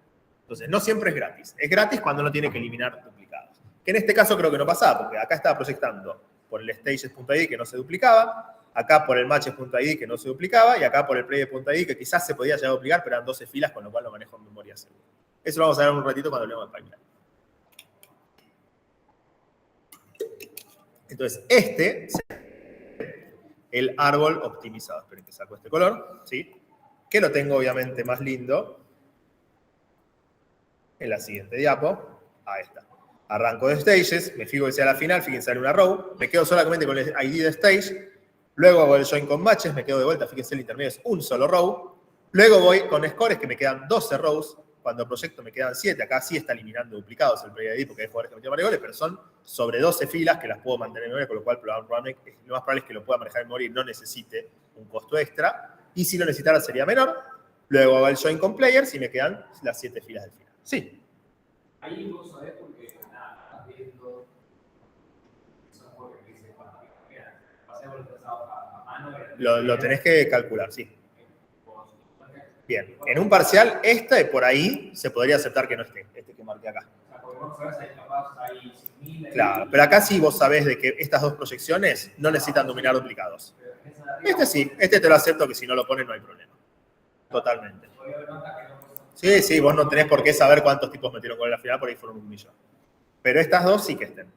Entonces, no siempre es gratis. Es gratis cuando no tiene que eliminar duplicados. Que en este caso creo que no pasaba, porque acá estaba proyectando por el stages.id que no se duplicaba, acá por el matches.id que no se duplicaba, y acá por el player.id que quizás se podía llegar a duplicar, pero eran 12 filas, con lo cual lo manejo en memoria segura. Eso lo vamos a ver en un ratito cuando hablemos de pipeline. Entonces, este es el árbol optimizado. Esperen que saco este color, ¿sí? Que lo tengo obviamente más lindo en la siguiente diapo. Ahí está. Arranco de stages, me fijo que sea la final, fíjense, sale una row, me quedo solamente con el ID de stage, luego hago el join con matches, me quedo de vuelta, fíjense, el intermedio es un solo row, Luego voy con scores que me quedan 12 rows. Cuando proyecto me quedan 7. Acá sí está eliminando duplicados el player ID porque hay jugadores que metieron varios goles, pero son sobre 12 filas que las puedo mantener en memoria, con lo cual probablemente lo más probable es que lo pueda manejar en memoria y no necesite un costo extra. Y si lo necesitara sería menor. Luego hago el join con players y me quedan las 7 filas del final. Sí. Ahí vos sabés porque nada, estás viendo esos juegos que dice cuando pasemos los trazados a mano. Lo tenés que calcular, sí. Bien, en un parcial, de por ahí se podría aceptar que no esté, este que marqué acá. O sea, porque vos sabés, ahí capaz hay 100.000. Claro, pero acá sí vos sabés de que estas dos proyecciones no necesitan dominar duplicados. Este sí, este te lo acepto que si no lo pones no hay problema. Totalmente. Sí, sí, vos no tenés por qué saber cuántos tipos metieron gol en la final, por ahí fueron 1.000.000. Pero estas dos sí que estén.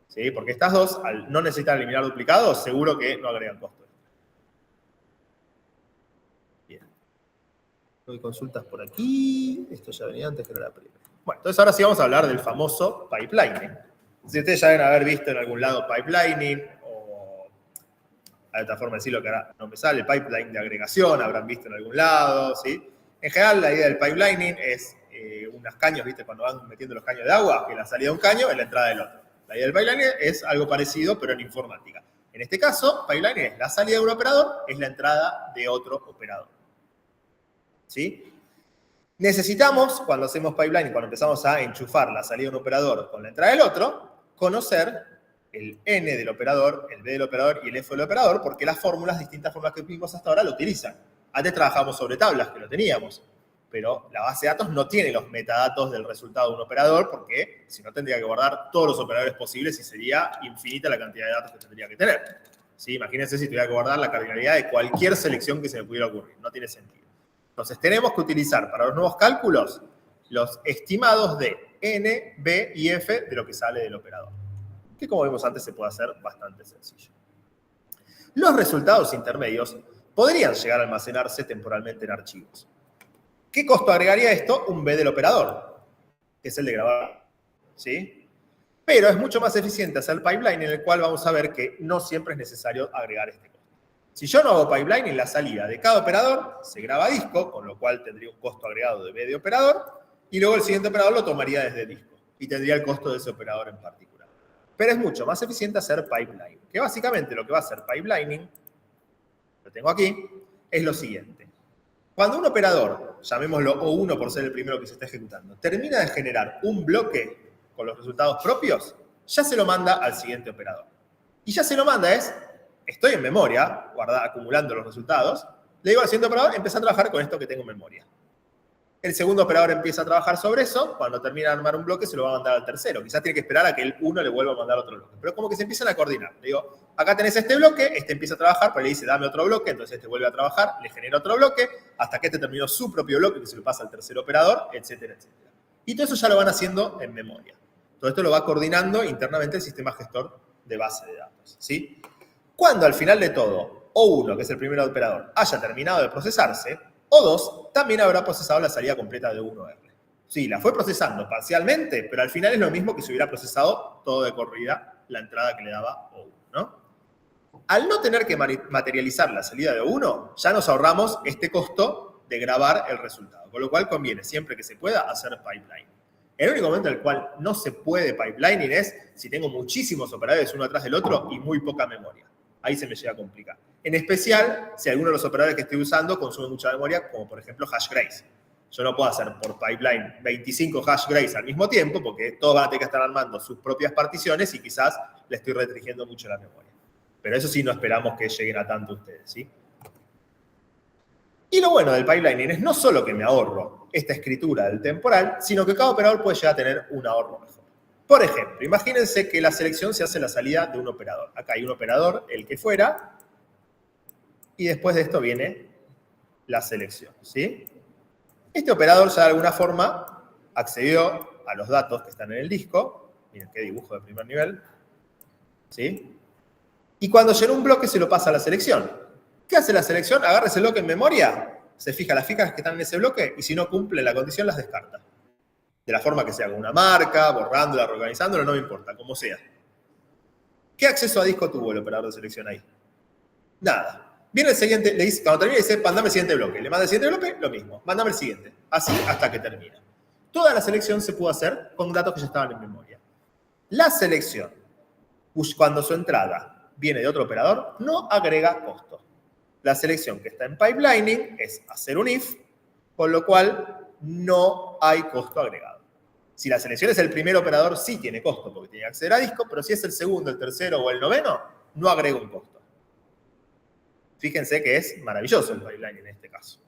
¿Sí? Porque estas dos, al no necesitar eliminar duplicados, seguro que no agregan costo. Bien. Doy consultas por aquí. Esto ya venía antes que era la primera. Bueno, entonces ahora sí vamos a hablar del famoso pipelining. Si ustedes ya deben haber visto en algún lado pipelining, o hay otra forma de decirlo que ahora no me sale, pipeline de agregación, habrán visto en algún lado, ¿sí? En general, la idea del pipelining es unos caños, ¿viste? Cuando van metiendo los caños de agua, que la salida de un caño es la entrada del otro. La idea del pipelining es algo parecido, pero en informática. En este caso, pipelining es la salida de un operador, es la entrada de otro operador. ¿Sí? Necesitamos, cuando hacemos pipelining, cuando empezamos a enchufar la salida de un operador con la entrada del otro, conocer el N del operador, el B del operador y el F del operador, porque las fórmulas, distintas fórmulas que vimos hasta ahora, lo utilizan. Antes trabajamos sobre tablas, que lo teníamos, pero la base de datos no tiene los metadatos del resultado de un operador, porque si no tendría que guardar todos los operadores posibles y sería infinita la cantidad de datos que tendría que tener. ¿Sí? Imagínense si tuviera que guardar la cardinalidad de cualquier selección que se me pudiera ocurrir. No tiene sentido. Entonces tenemos que utilizar para los nuevos cálculos los estimados de N, B y F de lo que sale del operador. Que como vimos antes se puede hacer bastante sencillo. Los resultados intermedios podrían llegar a almacenarse temporalmente en archivos. ¿Qué costo agregaría esto? Un B del operador, que es el de grabar. ¿Sí? Pero es mucho más eficiente hacer el pipeline en el cual vamos a ver que no siempre es necesario agregar este costo. Si yo no hago pipeline, en la salida de cada operador se graba a disco, con lo cual tendría un costo agregado de B de operador, y luego el siguiente operador lo tomaría desde disco, y tendría el costo de ese operador en particular. Pero es mucho más eficiente hacer pipeline, que básicamente lo que va a hacer pipelining, lo tengo aquí, es lo siguiente. Cuando un operador, llamémoslo O1 por ser el primero que se está ejecutando, termina de generar un bloque con los resultados propios, ya se lo manda al siguiente operador. Y ya se lo manda estoy en memoria, acumulando los resultados, le digo al siguiente operador, empieza a trabajar con esto que tengo en memoria. El segundo operador empieza a trabajar sobre eso, cuando termina de armar un bloque se lo va a mandar al tercero. Quizás tiene que esperar a que el uno le vuelva a mandar otro bloque. Pero como que se empiezan a coordinar. Le digo, acá tenés este bloque, este empieza a trabajar, pero le dice, dame otro bloque, entonces este vuelve a trabajar, le genera otro bloque, hasta que este terminó su propio bloque, que se lo pasa al tercer operador, etcétera, etcétera. Y todo eso ya lo van haciendo en memoria. Todo esto lo va coordinando internamente el sistema gestor de base de datos, ¿sí? Cuando al final de todo, O1, que es el primer operador, haya terminado de procesarse, O2 también habrá procesado la salida completa de 1R. Sí, la fue procesando parcialmente, pero al final es lo mismo que si hubiera procesado todo de corrida la entrada que le daba O1, ¿no? Al no tener que materializar la salida de O1, ya nos ahorramos este costo de grabar el resultado, con lo cual conviene siempre que se pueda hacer pipeline. El único momento en el cual no se puede pipelining es si tengo muchísimos operadores uno atrás del otro y muy poca memoria. Ahí se me llega a complicar. En especial, si alguno de los operadores que estoy usando consume mucha memoria, como por ejemplo hashgrades. Yo no puedo hacer por pipeline 25 hashgrades al mismo tiempo, porque todos van a tener que estar armando sus propias particiones y quizás le estoy restringiendo mucho la memoria. Pero eso sí, no esperamos que lleguen a tanto ustedes, ¿sí? Y lo bueno del pipelining es no solo que me ahorro esta escritura del temporal, sino que cada operador puede llegar a tener un ahorro mejor. Por ejemplo, imagínense que la selección se hace en la salida de un operador. Acá hay un operador, el que fuera, y después de esto viene la selección, ¿sí? Este operador ya de alguna forma accedió a los datos que están en el disco. Miren qué dibujo de primer nivel, ¿sí? Y cuando llenó un bloque se lo pasa a la selección. ¿Qué hace la selección? Agarra ese bloque en memoria, se fija las fichas que están en ese bloque y si no cumple la condición las descarta. De la forma que sea, con una marca, borrándola, reorganizándolo, no me importa, como sea. ¿Qué acceso a disco tuvo el operador de selección ahí? Nada. Viene el siguiente, le dice, cuando termina dice, mándame el siguiente bloque. Le manda el siguiente bloque, lo mismo. Mándame el siguiente. Así hasta que termina. Toda la selección se pudo hacer con datos que ya estaban en memoria. La selección, cuando su entrada viene de otro operador, no agrega costo. La selección que está en pipelining es hacer un if, con lo cual no hay costo agregado. Si la selección es el primer operador, sí tiene costo, porque tiene que acceder a disco, pero si es el segundo, el tercero o el noveno, no agrega un costo. Fíjense que es maravilloso el pipeline en este caso.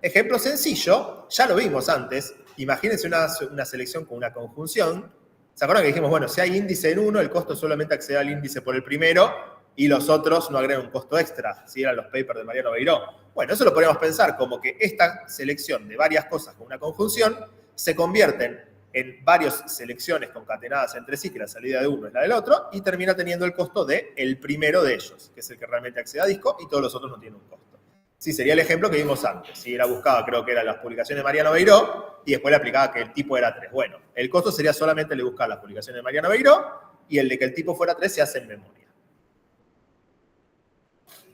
Ejemplo sencillo, ya lo vimos antes. Imagínense una selección con una conjunción. ¿Se acuerdan que dijimos, bueno, si hay índice en uno, el costo solamente accede al índice por el primero y los otros no agregan un costo extra, si eran los papers de Mariano Beiró? Bueno, eso lo podríamos pensar como que esta selección de varias cosas con una conjunción se convierten en varias selecciones concatenadas entre sí, que la salida de uno es la del otro, y termina teniendo el costo del primero de ellos, que es el que realmente accede a disco, y todos los otros no tienen un costo. Sí, sería el ejemplo que vimos antes. Si era buscaba, creo que eran las publicaciones de Mariano Beiró, y después le aplicaba que el tipo era 3. Bueno, el costo sería solamente le buscar las publicaciones de Mariano Beiró, y el de que el tipo fuera 3 se hace en memoria.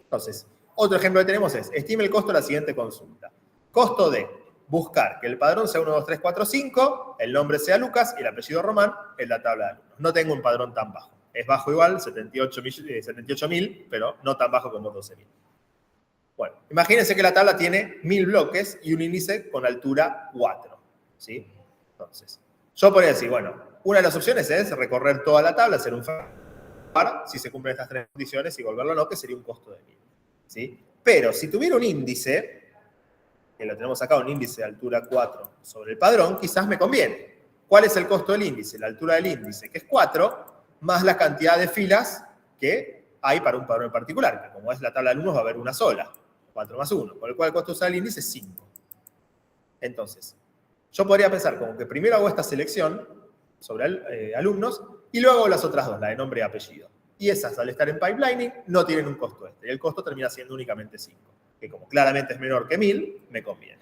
Entonces, otro ejemplo que tenemos es, estime el costo de la siguiente consulta. Costo de buscar que el padrón sea 1, 2, 3, 4, 5, el nombre sea Lucas y el apellido Román en la tabla de alumnos. No tengo un padrón tan bajo. Es bajo igual, 78.000, pero no tan bajo como 12.000. Bueno, imagínense que la tabla tiene 1000 bloques y un índice con altura 4. ¿Sí? Entonces, yo podría decir, bueno, una de las opciones es recorrer toda la tabla, hacer un par, si se cumplen estas tres condiciones, y volverlo no, que sería un costo de 1000. ¿Sí? Pero si tuviera un índice, que lo tenemos acá, un índice de altura 4 sobre el padrón, quizás me conviene. ¿Cuál es el costo del índice? La altura del índice, que es 4, más la cantidad de filas que hay para un padrón en particular, que como es la tabla de alumnos va a haber una sola, 4 más 1, con el cual el costo de usar el índice es 5. Entonces, yo podría pensar como que primero hago esta selección sobre alumnos y luego hago las otras dos, la de nombre y apellido. Y esas, al estar en pipelining, no tienen un costo extra. Y el costo termina siendo únicamente 5. Que como claramente es menor que 1000, me conviene.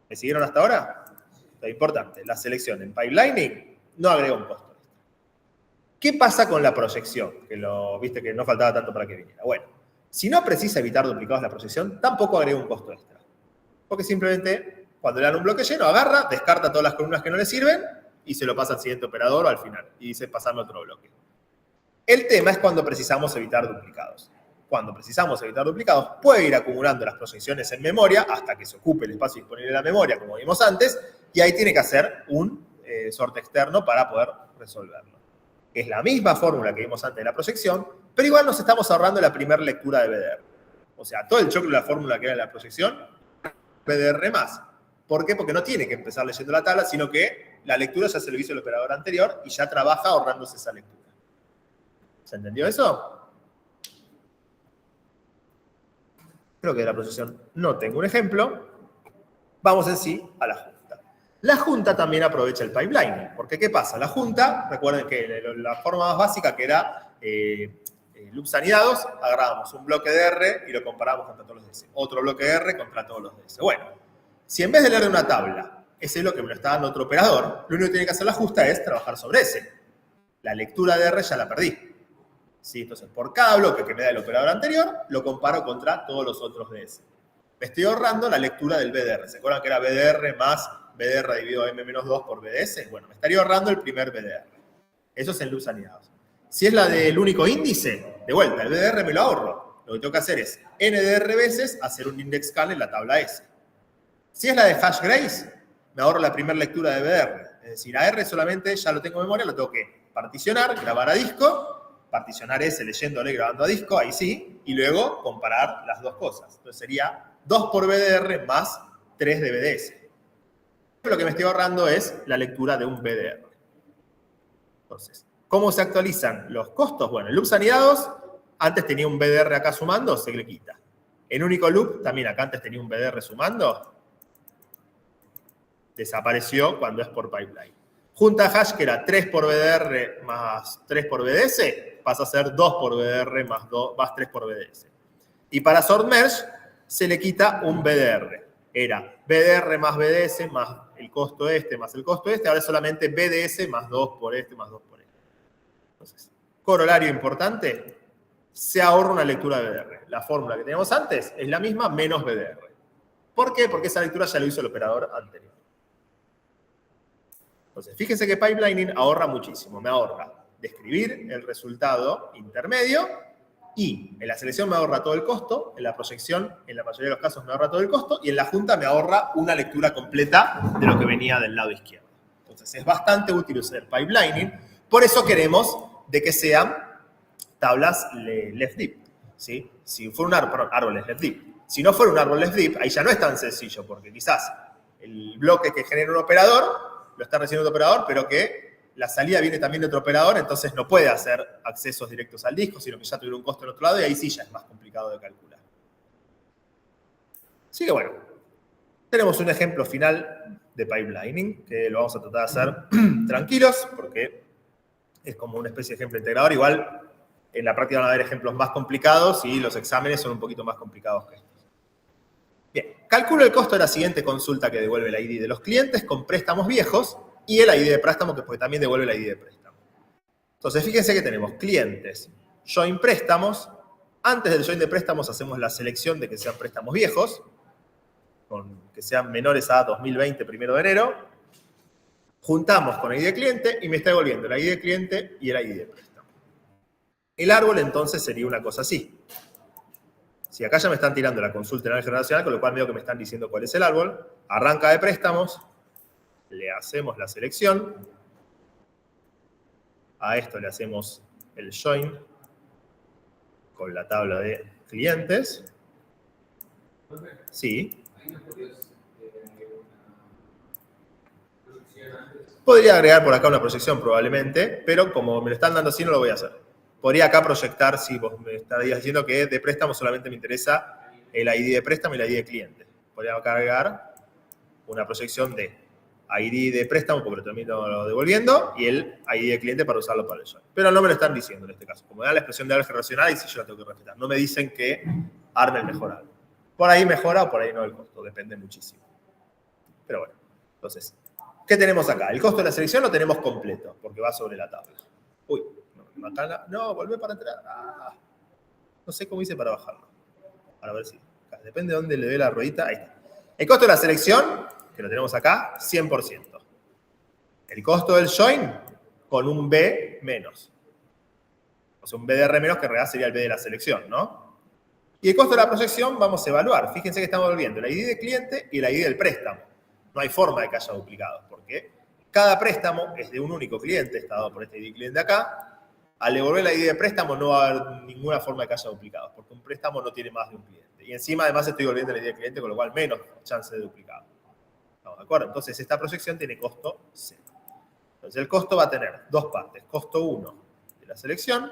¿Me siguieron hasta ahora? Lo importante, la selección en pipelining no agrega un costo extra. ¿Qué pasa con la proyección? Que viste que no faltaba tanto para que viniera. Bueno, si no precisa evitar duplicados la proyección, tampoco agrega un costo extra. Porque simplemente, cuando le dan un bloque lleno, agarra, descarta todas las columnas que no le sirven y se lo pasa al siguiente operador o al final. Y dice, pasame otro bloque. El tema es cuando precisamos evitar duplicados. Cuando precisamos evitar duplicados, puede ir acumulando las proyecciones en memoria hasta que se ocupe el espacio disponible de la memoria, como vimos antes, y ahí tiene que hacer un sorteo externo para poder resolverlo. Es la misma fórmula que vimos antes de la proyección, pero igual nos estamos ahorrando la primera lectura de BDR. O sea, todo el choclo de la fórmula que era en la proyección, BDR más. ¿Por qué? Porque no tiene que empezar leyendo la tabla, sino que la lectura ya se lo hizo el operador anterior y ya trabaja ahorrándose esa lectura. ¿Se entendió eso? Creo que de la proyección no tengo un ejemplo. Vamos en sí a la junta. La junta también aprovecha el pipelining. Porque ¿qué pasa? La junta, recuerden que la forma más básica que era loops anidados, agarrábamos un bloque de R y lo comparábamos contra todos los DS. Otro bloque de R contra todos los DS. Bueno, si en vez de leer de una tabla, ese bloque me lo está dando otro operador, lo único que tiene que hacer la justa es trabajar sobre ese. La lectura de R ya la perdí. ¿Sí? Entonces, por cada bloque que me da el operador anterior, lo comparo contra todos los otros DS. Me estoy ahorrando la lectura del BDR. ¿Se acuerdan que era BDR más BDR dividido a M-2 por BDS? Bueno, me estaría ahorrando el primer BDR. Eso es en loops anidados. Si es la del único índice, de vuelta, el BDR me lo ahorro. Lo que tengo que hacer es NDR veces hacer un index cal en la tabla S. Si es la de hash grace, me ahorro la primera lectura de BDR. Es decir, a R solamente ya lo tengo en memoria, lo tengo que particionar, grabar a disco, particionar ese leyéndole y grabando a disco, ahí sí, y luego comparar las dos cosas. Entonces sería 2 por BDR más 3 de BDS. Lo que me estoy ahorrando es la lectura de un BDR. Entonces, ¿cómo se actualizan los costos? Bueno, en loops anidados, antes tenía un BDR acá sumando, se le quita. En único loop, también acá antes tenía un BDR sumando, desapareció cuando es por pipeline. Junta hash, que era 3 por BDR más 3 por BDS, pasa a ser 2 por BDR más 3 por BDS. Y para sort merge se le quita un BDR. Era BDR más BDS más el costo este más el costo este. Ahora es solamente BDS más 2 por este más 2 por este. Entonces, Corolario importante, se ahorra una lectura de BDR. La fórmula que teníamos antes es la misma menos BDR. ¿Por qué? Porque esa lectura ya lo hizo el operador anterior. Entonces, fíjense que pipelining ahorra muchísimo. Me ahorra describir el resultado intermedio y en la selección me ahorra todo el costo, en la proyección, en la mayoría de los casos me ahorra todo el costo y en la junta me ahorra una lectura completa de lo que venía del lado izquierdo. Entonces, es bastante útil usar pipelining. Por eso queremos de que sean tablas left deep, ¿sí? Si fuera un árbol left deep. Si no fuera un árbol left deep, ahí ya no es tan sencillo, porque quizás el bloque que genera un operador lo está recibiendo otro operador, pero que la salida viene también de otro operador, entonces no puede hacer accesos directos al disco, sino que ya tuviera un costo en otro lado y ahí sí ya es más complicado de calcular. Así que bueno, tenemos un ejemplo final de pipelining, que lo vamos a tratar de hacer tranquilos, porque es como una especie de ejemplo integrador. Igual en la práctica van a haber ejemplos más complicados y los exámenes son un poquito más complicados que estos. Bien, calculo el costo de la siguiente consulta que devuelve el ID de los clientes con préstamos viejos y el ID de préstamo que también devuelve el ID de préstamo. Entonces, fíjense que tenemos clientes, join préstamos. Antes del join de préstamos hacemos la selección de que sean préstamos viejos, que sean menores a 2020, 1 de enero. Juntamos con el ID de cliente y me está devolviendo el ID de cliente y el ID de préstamo. El árbol entonces sería una cosa así. Si acá ya me están tirando la consulta en el árbol generacional, con lo cual veo que me están diciendo cuál es el árbol, arranca de préstamos, le hacemos la selección, a esto le hacemos el join con la tabla de clientes. Sí. Podría agregar por acá una proyección probablemente, pero como me lo están dando así no lo voy a hacer. Podría acá proyectar, si vos me estarías diciendo que de préstamo solamente me interesa el ID de préstamo y el ID de cliente. Podría acá agregar una proyección de ID de préstamo, porque lo termino devolviendo, y el ID de cliente para usarlo para el join. Pero no me lo están diciendo en este caso. Como me da la expresión de álgebra racional, y si yo la tengo que respetar. No me dicen que arme el mejor árbol. Por ahí mejora o por ahí no el costo. Depende muchísimo. Pero bueno, entonces, ¿qué tenemos acá? El costo de la selección lo tenemos completo, porque va sobre la tabla. Uy, no, volvé para entrar. No sé cómo hice para bajarlo. Para ver si. Depende de dónde le dé la ruedita. Ahí está. El costo de la selección, que lo tenemos acá, 100%. El costo del join, con un B menos. O sea, un BDR menos, que en realidad sería el B de la selección, ¿no? Y el costo de la proyección vamos a evaluar. Fíjense que estamos volviendo el ID de cliente y el ID del préstamo. No hay forma de que haya duplicados, porque cada préstamo es de un único cliente, está dado por este ID cliente acá. Al devolver la ID de préstamo no va a haber ninguna forma de que haya duplicados, porque un préstamo no tiene más de un cliente. Y encima, además, estoy volviendo la ID de cliente, con lo cual menos chance de duplicado. ¿Estamos de acuerdo? Entonces, esta proyección tiene costo 0. Entonces, el costo va a tener dos partes. Costo 1 de la selección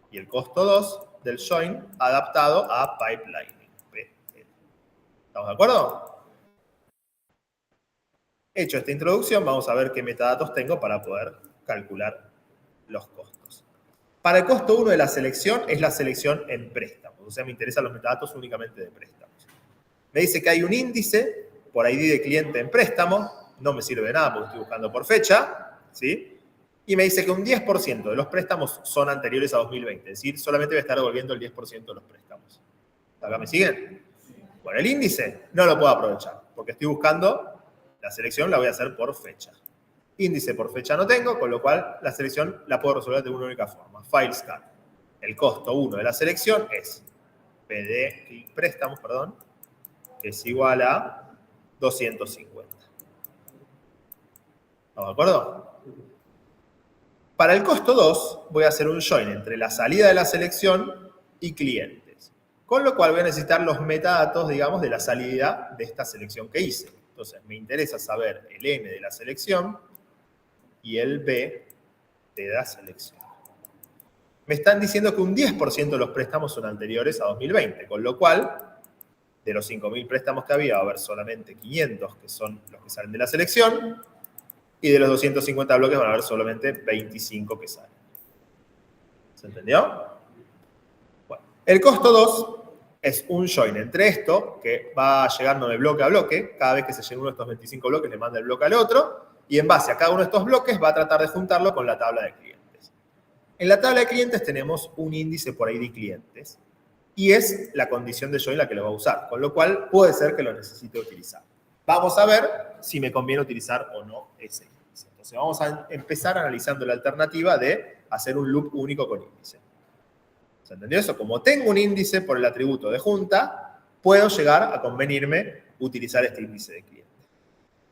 y el costo 2 del join adaptado a pipelining. ¿Estamos de acuerdo? Hecho esta introducción, vamos a ver qué metadatos tengo para poder calcular los costos. Para el costo 1 de la selección es la selección en préstamos. O sea, me interesan los metadatos únicamente de préstamos. Me dice que hay un índice por ID de cliente en préstamo. No me sirve de nada porque estoy buscando por fecha. ¿Sí? Y me dice que un 10% de los préstamos son anteriores a 2020. Es decir, solamente voy a estar devolviendo el 10% de los préstamos. ¿Acá me siguen? Bueno, el índice no lo puedo aprovechar porque estoy buscando la selección, la voy a hacer por fecha. Índice por fecha no tengo, con lo cual la selección la puedo resolver de una única forma. FileScan. El costo 1 de la selección es préstamos, que es igual a 250. ¿Estamos de acuerdo? Para el costo 2 voy a hacer un join entre la salida de la selección y clientes. Con lo cual voy a necesitar los metadatos, digamos, de la salida de esta selección que hice. Entonces, me interesa saber el N de la selección y el B de la selección. Me están diciendo que un 10% de los préstamos son anteriores a 2020, con lo cual, de los 5.000 préstamos que había, va a haber solamente 500 que son los que salen de la selección, y de los 250 bloques van a haber solamente 25 que salen. ¿Se entendió? Bueno, el costo 2 es un join entre esto, que va llegando de bloque a bloque. Cada vez que se llena uno de estos 25 bloques, le manda el bloque al otro. Y en base a cada uno de estos bloques, va a tratar de juntarlo con la tabla de clientes. En la tabla de clientes tenemos un índice por ID clientes y es la condición de join la que lo va a usar, con lo cual puede ser que lo necesite utilizar. Vamos a ver si me conviene utilizar o no ese índice. Entonces vamos a empezar analizando la alternativa de hacer un loop único con índice. ¿Se entendió eso? Como tengo un índice por el atributo de junta, puedo llegar a convenirme utilizar este índice de cliente.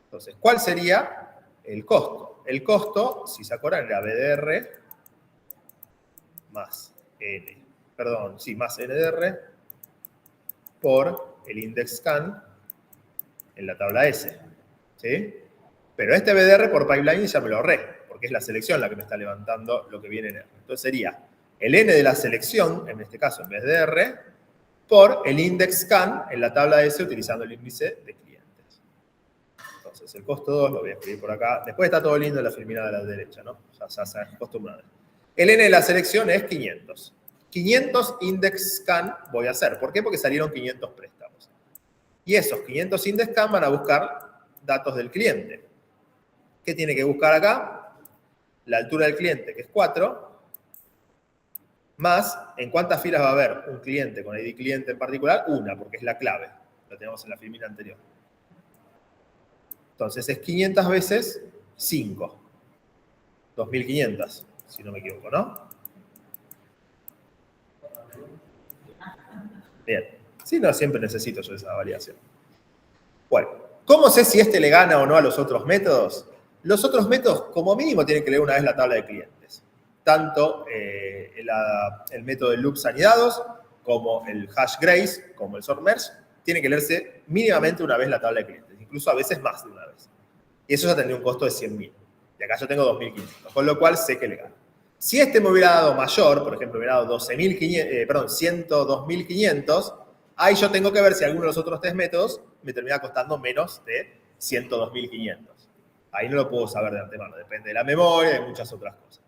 Entonces, ¿cuál sería el costo? El costo, si se acuerdan, era BDR más N, perdón, sí, más NDR por el index scan en la tabla S, ¿sí? Pero este BDR por pipeline ya me lo ahorré, porque es la selección la que me está levantando lo que viene en R. Entonces sería el N de la selección, en este caso en vez de R, por el index scan en la tabla S utilizando el índice de clientes. Entonces el costo 2 lo voy a escribir por acá. Después está todo lindo en la filmina de la derecha, ¿no? Ya se acostumbrado. El N de la selección es 500. 500 index scan voy a hacer. ¿Por qué? Porque salieron 500 préstamos. Y esos 500 index scan van a buscar datos del cliente. ¿Qué tiene que buscar acá? La altura del cliente, que es 4, más en cuántas filas va a haber un cliente con ID cliente en particular, una, porque es la clave. Lo tenemos en la filmina anterior. Entonces es 500 veces 5. 2500, si no me equivoco, ¿no? Bien. Sí, no, siempre necesito yo esa variación. Bueno, ¿cómo sé si este le gana o no a los otros métodos? Los otros métodos, como mínimo, tienen que leer una vez la tabla de clientes. Tanto el método de loops anidados, como el hash grace, como el sort merge, tienen que leerse mínimamente una vez la tabla de clientes, incluso a veces más de una vez. Y eso ya tendría un costo de 100.000. Y acá yo tengo 2.500, con lo cual sé que le gano. Si este me hubiera dado mayor, por ejemplo, me hubiera dado 102.500, ahí yo tengo que ver si alguno de los otros tres métodos me termina costando menos de 102.500. Ahí no lo puedo saber de antemano, depende de la memoria y de muchas otras cosas.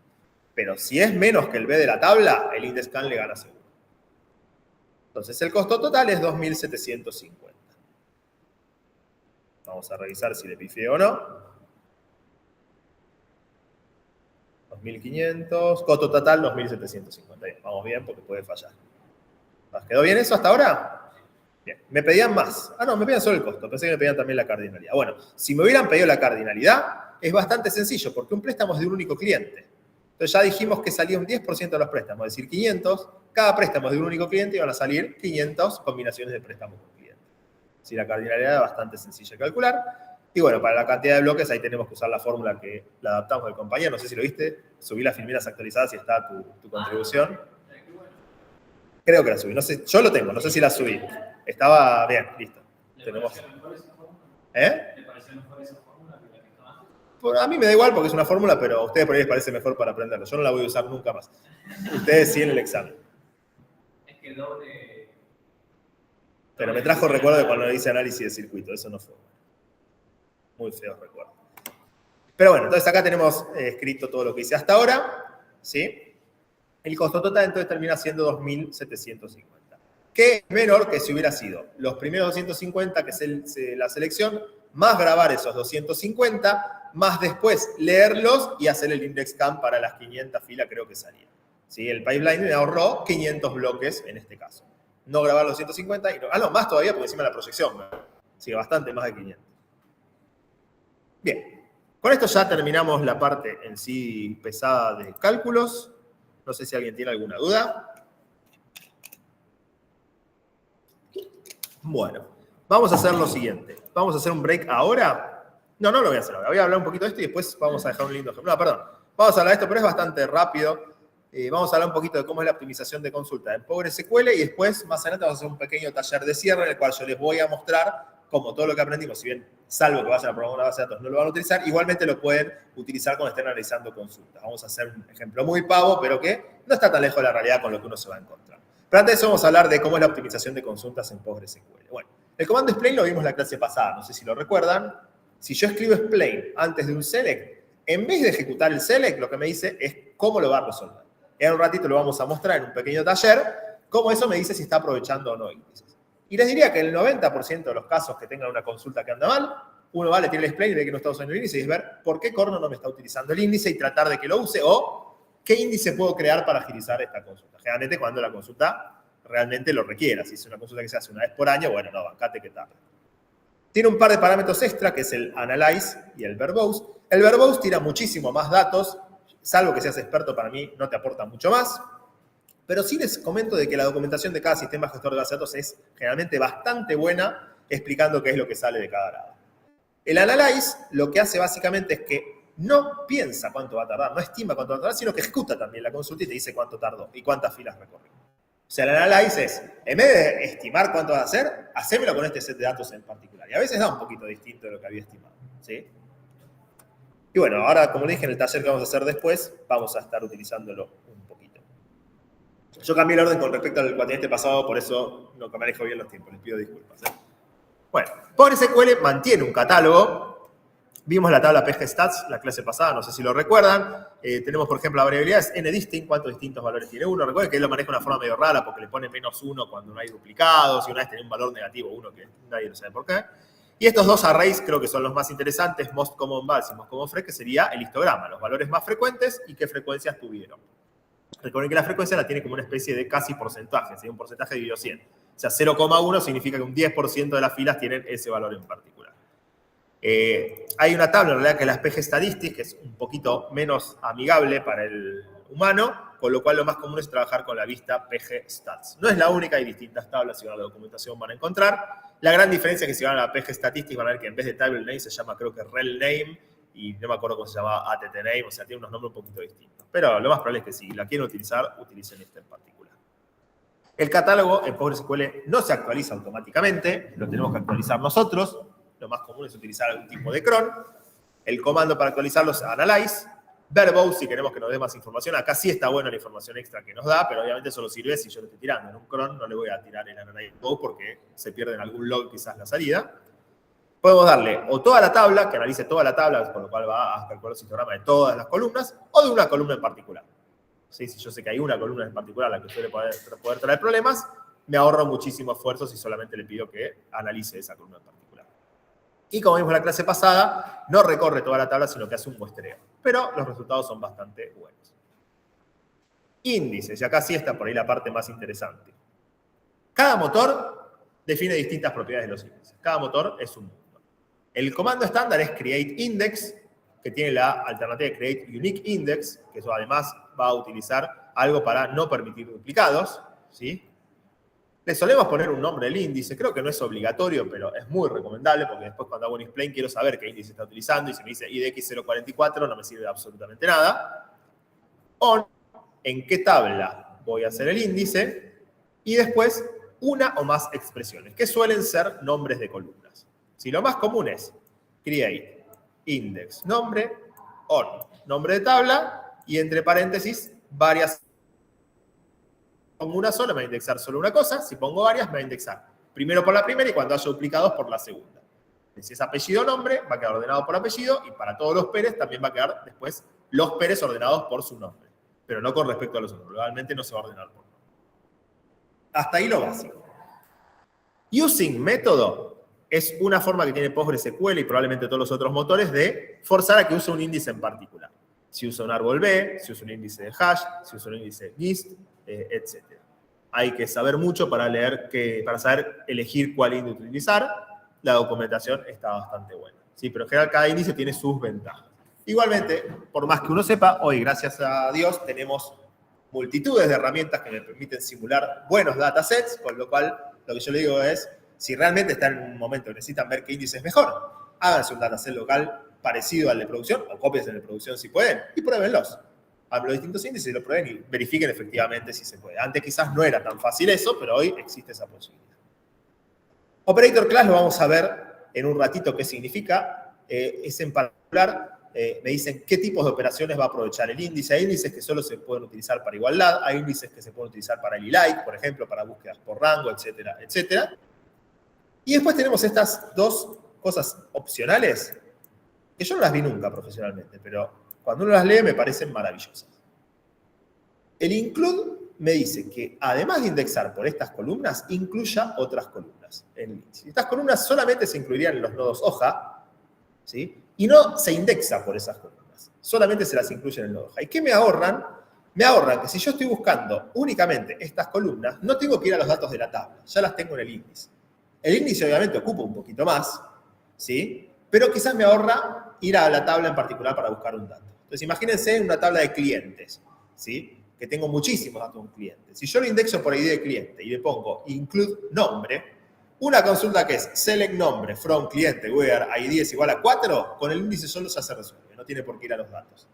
Pero si es menos que el B de la tabla, el index scan le gana seguro. Entonces el costo total es 2.750. Vamos a revisar si le pifié o no. 2.500, costo total 2.750. Vamos bien porque puede fallar. ¿Quedó bien eso hasta ahora? Bien. Me pedían más. Ah, no, me pedían solo el costo. Pensé que me pedían también la cardinalidad. Bueno, si me hubieran pedido la cardinalidad, es bastante sencillo porque un préstamo es de un único cliente. Entonces ya dijimos que salía un 10% de los préstamos, es decir, 500. Cada préstamo es de un único cliente y van a salir 500 combinaciones de préstamos con cliente. Si la cardinalidad es bastante sencilla de calcular. Y bueno, para la cantidad de bloques ahí tenemos que usar la fórmula que la adaptamos del compañero. No sé si lo viste. Subí las filminas actualizadas y está tu contribución. Creo que la subí. No sé, yo lo tengo, no sé si la subí. Estaba bien, listo. Tenemos. ¿Eh? ¿Le pareció mejor esa fórmula que la que estaba antes? A mí me da igual porque es una fórmula, pero a ustedes por ahí les parece mejor para aprenderlo. Yo no la voy a usar nunca más. Ustedes sí en el examen. Es que doble. Pero me trajo recuerdo de cuando hice análisis de circuito. Eso no fue muy feo recuerdo. Pero bueno, entonces acá tenemos escrito todo lo que hice hasta ahora, ¿sí? El costo total entonces termina siendo 2.750, que es menor que si hubiera sido los primeros 250, que es la selección, más grabar esos 250, más después leerlos y hacer el index scan para las 500 filas creo que salía. ¿Sí? El pipeline me ahorró 500 bloques en este caso. No grabar los 150 y no, no, más todavía porque encima de la proyección, ¿no? Sí, bastante más de 500. Bien, con esto ya terminamos la parte en sí pesada de cálculos. No sé si alguien tiene alguna duda. Bueno, vamos a hacer lo siguiente. Vamos a hacer un break ahora. No, no lo voy a hacer ahora. Voy a hablar un poquito de esto y después vamos a dejar un lindo ejemplo. No, perdón. Vamos a hablar de esto, pero es bastante rápido. Vamos a hablar un poquito de cómo es la optimización de consulta en PostgreSQL y después, más adelante, vamos a hacer un pequeño taller de cierre en el cual yo les voy a mostrar cómo todo lo que aprendimos, si bien salvo que vayan a programar una base de datos, no lo van a utilizar, igualmente lo pueden utilizar cuando estén analizando consultas. Vamos a hacer un ejemplo muy pavo, pero que no está tan lejos de la realidad con lo que uno se va a encontrar. Pero antes de eso vamos a hablar de cómo es la optimización de consultas en PostgreSQL. Bueno, el comando explain lo vimos la clase pasada, no sé si lo recuerdan. Si yo escribo explain antes de un select, en vez de ejecutar el select, lo que me dice es cómo lo va a resolver. Y en un ratito lo vamos a mostrar en un pequeño taller, cómo eso me dice si está aprovechando o no índices. Y les diría que en el 90% de los casos que tengan una consulta que anda mal, uno le tiene el explain y ve que no está usando el índice y es ver por qué Corno no me está utilizando el índice y tratar de que lo use o ¿qué índice puedo crear para agilizar esta consulta? Generalmente cuando la consulta realmente lo requiera. Si es una consulta que se hace una vez por año, bueno, no, bancate que tarda. Tiene un par de parámetros extra, que es el Analyze y el Verbose. El Verbose tira muchísimo más datos, salvo que seas experto, para mí no te aporta mucho más. Pero sí les comento de que la documentación de cada sistema gestor de bases de datos es generalmente bastante buena, explicando qué es lo que sale de cada lado. El Analyze lo que hace básicamente es que no piensa cuánto va a tardar, no estima cuánto va a tardar, sino que ejecuta también la consulta y te dice cuánto tardó y cuántas filas recorrió. O sea, el Analyze es, en vez de estimar cuánto vas a hacer, hacémelo con este set de datos en particular. Y a veces da un poquito distinto de lo que había estimado, ¿sí? Y bueno, ahora, como dije, en el taller que vamos a hacer después, vamos a estar utilizándolo un poquito. Yo cambié el orden con respecto al cuatrimestre pasado, por eso no manejo bien los tiempos, les pido disculpas, ¿eh? Bueno, PostgreSQL mantiene un catálogo. Vimos la tabla PGStats la clase pasada, no sé si lo recuerdan. Tenemos, por ejemplo, la variabilidad es ndistinct, cuántos distintos valores tiene uno. Recuerden que él lo maneja de una forma medio rara porque le pone -1 cuando no hay duplicados y una vez tiene un valor negativo uno que nadie lo sabe por qué. Y estos dos arrays creo que son los más interesantes, most common vals y most common freq, que sería el histograma, los valores más frecuentes y qué frecuencias tuvieron. Recuerden que la frecuencia la tiene como una especie de casi porcentaje, sería un porcentaje dividido 100. O sea, 0,1 significa que un 10% de las filas tienen ese valor en particular. Hay una tabla en realidad que es la PG Statistics, que es un poquito menos amigable para el humano, con lo cual lo más común es trabajar con la vista PG Stats. No es la única, hay distintas tablas, si van a la documentación van a encontrar. La gran diferencia es que si van a la PG Statistics van a ver que en vez de table name se llama creo que rel name, y no me acuerdo cómo se llama att name, o sea, tiene unos nombres un poquito distintos. Pero lo más probable es que si la quieren utilizar, utilicen este en particular. El catálogo en PostgreSQL no se actualiza automáticamente, lo tenemos que actualizar nosotros. Lo más común es utilizar algún tipo de cron. El comando para actualizarlo es analyze. Verbose, si queremos que nos dé más información. Acá sí está buena la información extra que nos da, pero obviamente solo sirve si yo lo estoy tirando. En un cron no le voy a tirar el analyze porque se pierde en algún log quizás la salida. Podemos darle o toda la tabla, que analice toda la tabla, con lo cual va a calcular el histograma de todas las columnas, o de una columna en particular. ¿Sí? Si yo sé que hay una columna en particular a la que suele poder traer problemas, me ahorro muchísimo esfuerzo si solamente le pido que analice esa columna en particular. Y como vimos en la clase pasada, no recorre toda la tabla, sino que hace un muestreo. Pero los resultados son bastante buenos. Índices, y acá sí está por ahí la parte más interesante. Cada motor define distintas propiedades de los índices. Cada motor es un mundo. El comando estándar es create index, que tiene la alternativa de create unique index, que eso además va a utilizar algo para no permitir duplicados, ¿sí? Le solemos poner un nombre al índice, creo que no es obligatorio, pero es muy recomendable, porque después cuando hago un explain quiero saber qué índice está utilizando, y si me dice IDX044 no me sirve absolutamente nada. On, en qué tabla voy a hacer el índice, y después una o más expresiones, que suelen ser nombres de columnas. Si lo más común es create, index, nombre, on, nombre de tabla, y entre paréntesis, varias. Pongo una sola, me va a indexar solo una cosa. Si pongo varias, me va a indexar primero por la primera y cuando haya duplicados por la segunda. Si es apellido o nombre, va a quedar ordenado por apellido y para todos los Pérez también va a quedar después los Pérez ordenados por su nombre. Pero no con respecto a los otros. Realmente no se va a ordenar por nombre. Hasta ahí lo básico. Using método es una forma que tiene PostgreSQL y probablemente todos los otros motores de forzar a que use un índice en particular. Si usa un árbol B, si usa un índice de hash, si usa un índice GIST, etc. Hay que saber mucho para saber elegir cuál índice utilizar. La documentación está bastante buena, ¿sí? Pero en general cada índice tiene sus ventajas. Igualmente, por más que uno sepa, hoy gracias a Dios tenemos multitudes de herramientas que me permiten simular buenos datasets, con lo cual lo que yo le digo es, si realmente están en un momento que necesitan ver qué índice es mejor, háganse un dataset local parecido al de producción, o copias en de producción si pueden, y pruébenlos. Hablo de distintos índices y lo prueben y verifiquen efectivamente si se puede. Antes quizás no era tan fácil eso, pero hoy existe esa posibilidad. Operator class lo vamos a ver en un ratito qué significa. Es en particular, me dicen qué tipos de operaciones va a aprovechar el índice. Hay índices que solo se pueden utilizar para igualdad, hay índices que se pueden utilizar para el elike, por ejemplo, para búsquedas por rango, etcétera, etcétera. Y después tenemos estas dos cosas opcionales, que yo no las vi nunca profesionalmente, pero cuando uno las lee me parecen maravillosas. El include me dice que además de indexar por estas columnas, incluya otras columnas en el índice. Estas columnas solamente se incluirían en los nodos hoja, ¿sí? Y no se indexa por esas columnas. Solamente se las incluye en el nodo hoja. ¿Y qué me ahorran? me ahorra que si yo estoy buscando únicamente estas columnas, no tengo que ir a los datos de la tabla, ya las tengo en el índice. El índice obviamente ocupa un poquito más, ¿sí? Pero quizás me ahorra ir a la tabla en particular para buscar un dato. Entonces imagínense una tabla de clientes, ¿sí? Que tengo muchísimos datos de un cliente. Si yo lo indexo por ID de cliente y le pongo include nombre, una consulta que es select nombre from cliente where ID es igual a 4, con el índice solo ya se resuelve, no tiene por qué ir a los datos.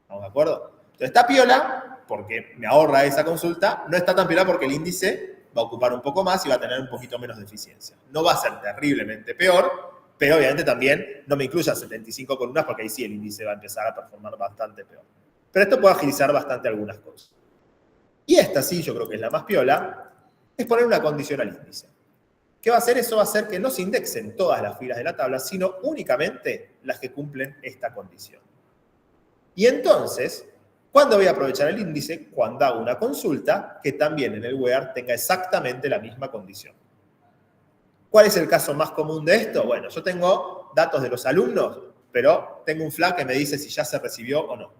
¿Estamos de acuerdo? Entonces está piola porque me ahorra esa consulta, no está tan piola porque el índice va a ocupar un poco más y va a tener un poquito menos de eficiencia. No va a ser terriblemente peor, pero obviamente también no me incluya 75 columnas porque ahí sí el índice va a empezar a performar bastante peor. Pero esto puede agilizar bastante algunas cosas. Y esta sí, yo creo que es la más piola, es poner una condición al índice. ¿Qué va a hacer? Eso va a hacer que no se indexen todas las filas de la tabla, sino únicamente las que cumplen esta condición. Y entonces, ¿cuándo voy a aprovechar el índice? Cuando hago una consulta que también en el where tenga exactamente la misma condición. ¿Cuál es el caso más común de esto? Bueno, yo tengo datos de los alumnos, pero tengo un flag que me dice si ya se recibió o no.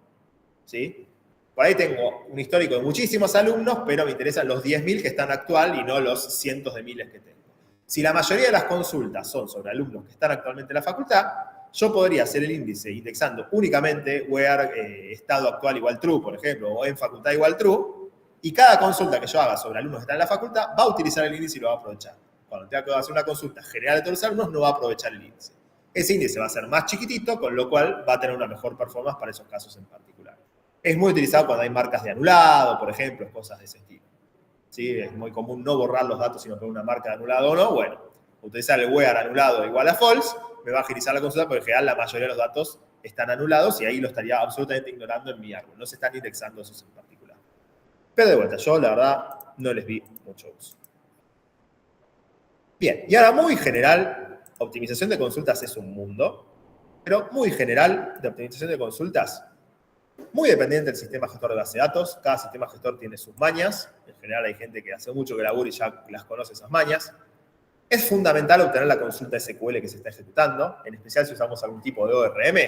¿Sí? Por ahí tengo un histórico de muchísimos alumnos, pero me interesan los 10.000 que están actual y no los cientos de miles que tengo. Si la mayoría de las consultas son sobre alumnos que están actualmente en la facultad, yo podría hacer el índice indexando únicamente where estado actual igual true, por ejemplo, o en facultad igual true, y cada consulta que yo haga sobre alumnos que están en la facultad va a utilizar el índice y lo va a aprovechar. Cuando tenga que hacer una consulta general de todos los alumnos, no va a aprovechar el índice. Ese índice va a ser más chiquitito, con lo cual va a tener una mejor performance para esos casos en particular. Es muy utilizado cuando hay marcas de anulado, por ejemplo, cosas de ese estilo. ¿Sí? Es muy común no borrar los datos, sino poner una marca de anulado o no. Bueno, utilizar el where anulado igual a false, me va a agilizar la consulta porque en general la mayoría de los datos están anulados y ahí lo estaría absolutamente ignorando en mi árbol. No se están indexando esos en particular. Pero de vuelta, yo la verdad no les vi mucho uso. Bien, y ahora muy general, optimización de consultas es un mundo, pero muy general de optimización de consultas, muy dependiente del sistema gestor de base de datos. Cada sistema gestor tiene sus mañas. En general hay gente que hace mucho que labura y ya las conoce esas mañas. Es fundamental obtener la consulta SQL que se está ejecutando, en especial si usamos algún tipo de ORM.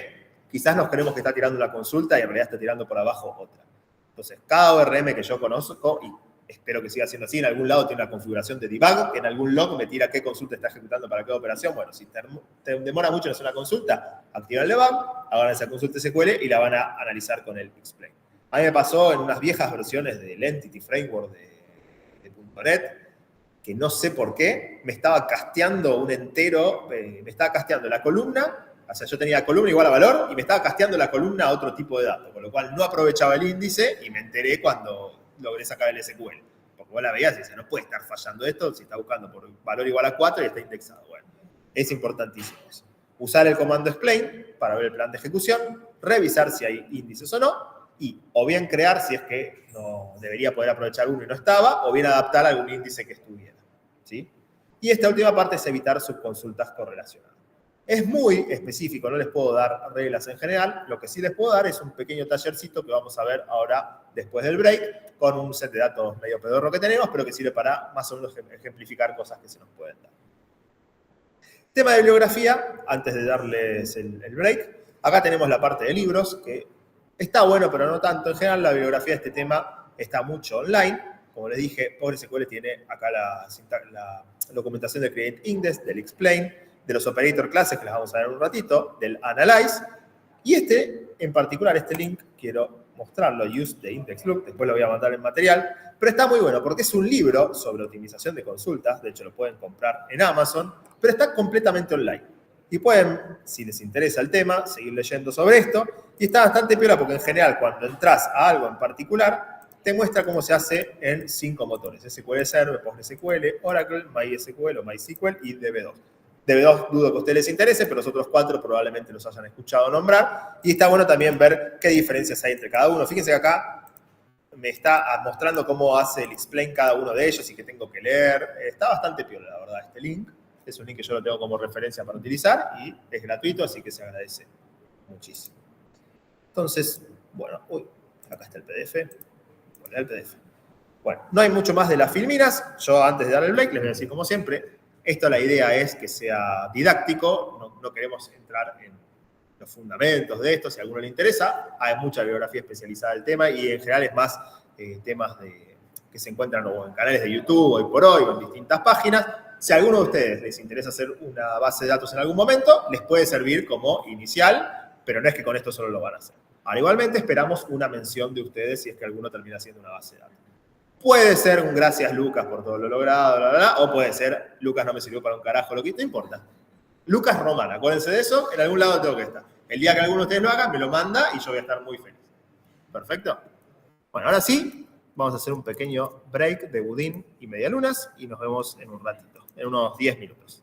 Quizás nos creemos que está tirando una consulta y en realidad está tirando por abajo otra. Entonces, cada ORM que yo conozco, y espero que siga siendo así, en algún lado tiene una configuración de debug, que en algún log me tira qué consulta está ejecutando para qué operación. Bueno, si te demora mucho en hacer una consulta, activa el debug, hagan esa consulta SQL y la van a analizar con el explain. A mí me pasó en unas viejas versiones del Entity Framework de .NET, que no sé por qué, me estaba casteando un entero, me estaba casteando la columna, o sea, yo tenía columna igual a valor, y me estaba casteando la columna a otro tipo de dato, con lo cual no aprovechaba el índice y me enteré cuando logré sacar el SQL. Porque vos la veías y decías, no puede estar fallando esto si está buscando por valor igual a 4 y está indexado. Bueno, es importantísimo eso. Usar el comando explain para ver el plan de ejecución, revisar si hay índices o no, y o bien crear si es que no debería poder aprovechar uno y no estaba, o bien adaptar algún índice que estuviera. ¿Sí? Y esta última parte es evitar subconsultas correlacionadas. Es muy específico, no les puedo dar reglas en general. Lo que sí les puedo dar es un pequeño tallercito que vamos a ver ahora después del break, con un set de datos medio pedorro que tenemos, pero que sirve para más o menos ejemplificar cosas que se nos pueden dar. Tema de bibliografía, antes de darles el break. Acá tenemos la parte de libros, que está bueno, pero no tanto. En general, la bibliografía de este tema está mucho online. Como les dije, PostgreSQL tiene acá la documentación del Create Index, del Explain, de los Operator Classes, que las vamos a ver en un ratito, del Analyze. Y en particular, este link, quiero mostrarlo, Use the Index Look, después lo voy a mandar en material, pero está muy bueno porque es un libro sobre optimización de consultas, de hecho lo pueden comprar en Amazon, pero está completamente online. Y pueden, si les interesa el tema, seguir leyendo sobre esto. Y está bastante piola porque en general cuando entras a algo en particular, te muestra cómo se hace en 5 motores. SQL Server, PostgreSQL, Oracle, MySQL o MySQL y DB2. DB2 dudo que a ustedes les interese, pero los otros 4 probablemente los hayan escuchado nombrar. Y está bueno también ver qué diferencias hay entre cada uno. Fíjense que acá me está mostrando cómo hace el explain cada uno de ellos y qué tengo que leer. Está bastante piola, la verdad, este link. Es un link que yo lo tengo como referencia para utilizar y es gratuito, así que se agradece muchísimo. Entonces, bueno, acá está el PDF. Bueno, el PDF. Bueno, no hay mucho más de las filminas. Yo antes de dar el break les voy a decir como siempre, esto la idea es que sea didáctico, no queremos entrar los fundamentos de esto, si a alguno le interesa. Hay mucha bibliografía especializada del tema y en general es más temas que se encuentran o en canales de YouTube hoy por hoy o en distintas páginas. Si a alguno de ustedes les interesa hacer una base de datos en algún momento, les puede servir como inicial, pero no es que con esto solo lo van a hacer. Ahora, igualmente esperamos una mención de ustedes si es que alguno termina haciendo una base de datos. Puede ser un gracias Lucas por todo lo logrado, bla, bla, bla, o puede ser Lucas no me sirvió para un carajo, lo que no importa. Lucas Román, acuérdense de eso, en algún lado tengo que estar. El día que alguno de ustedes lo haga, me lo manda y yo voy a estar muy feliz. ¿Perfecto? Bueno, ahora sí, vamos a hacer un pequeño break de budín y medialunas y nos vemos en un ratito, en unos 10 minutos.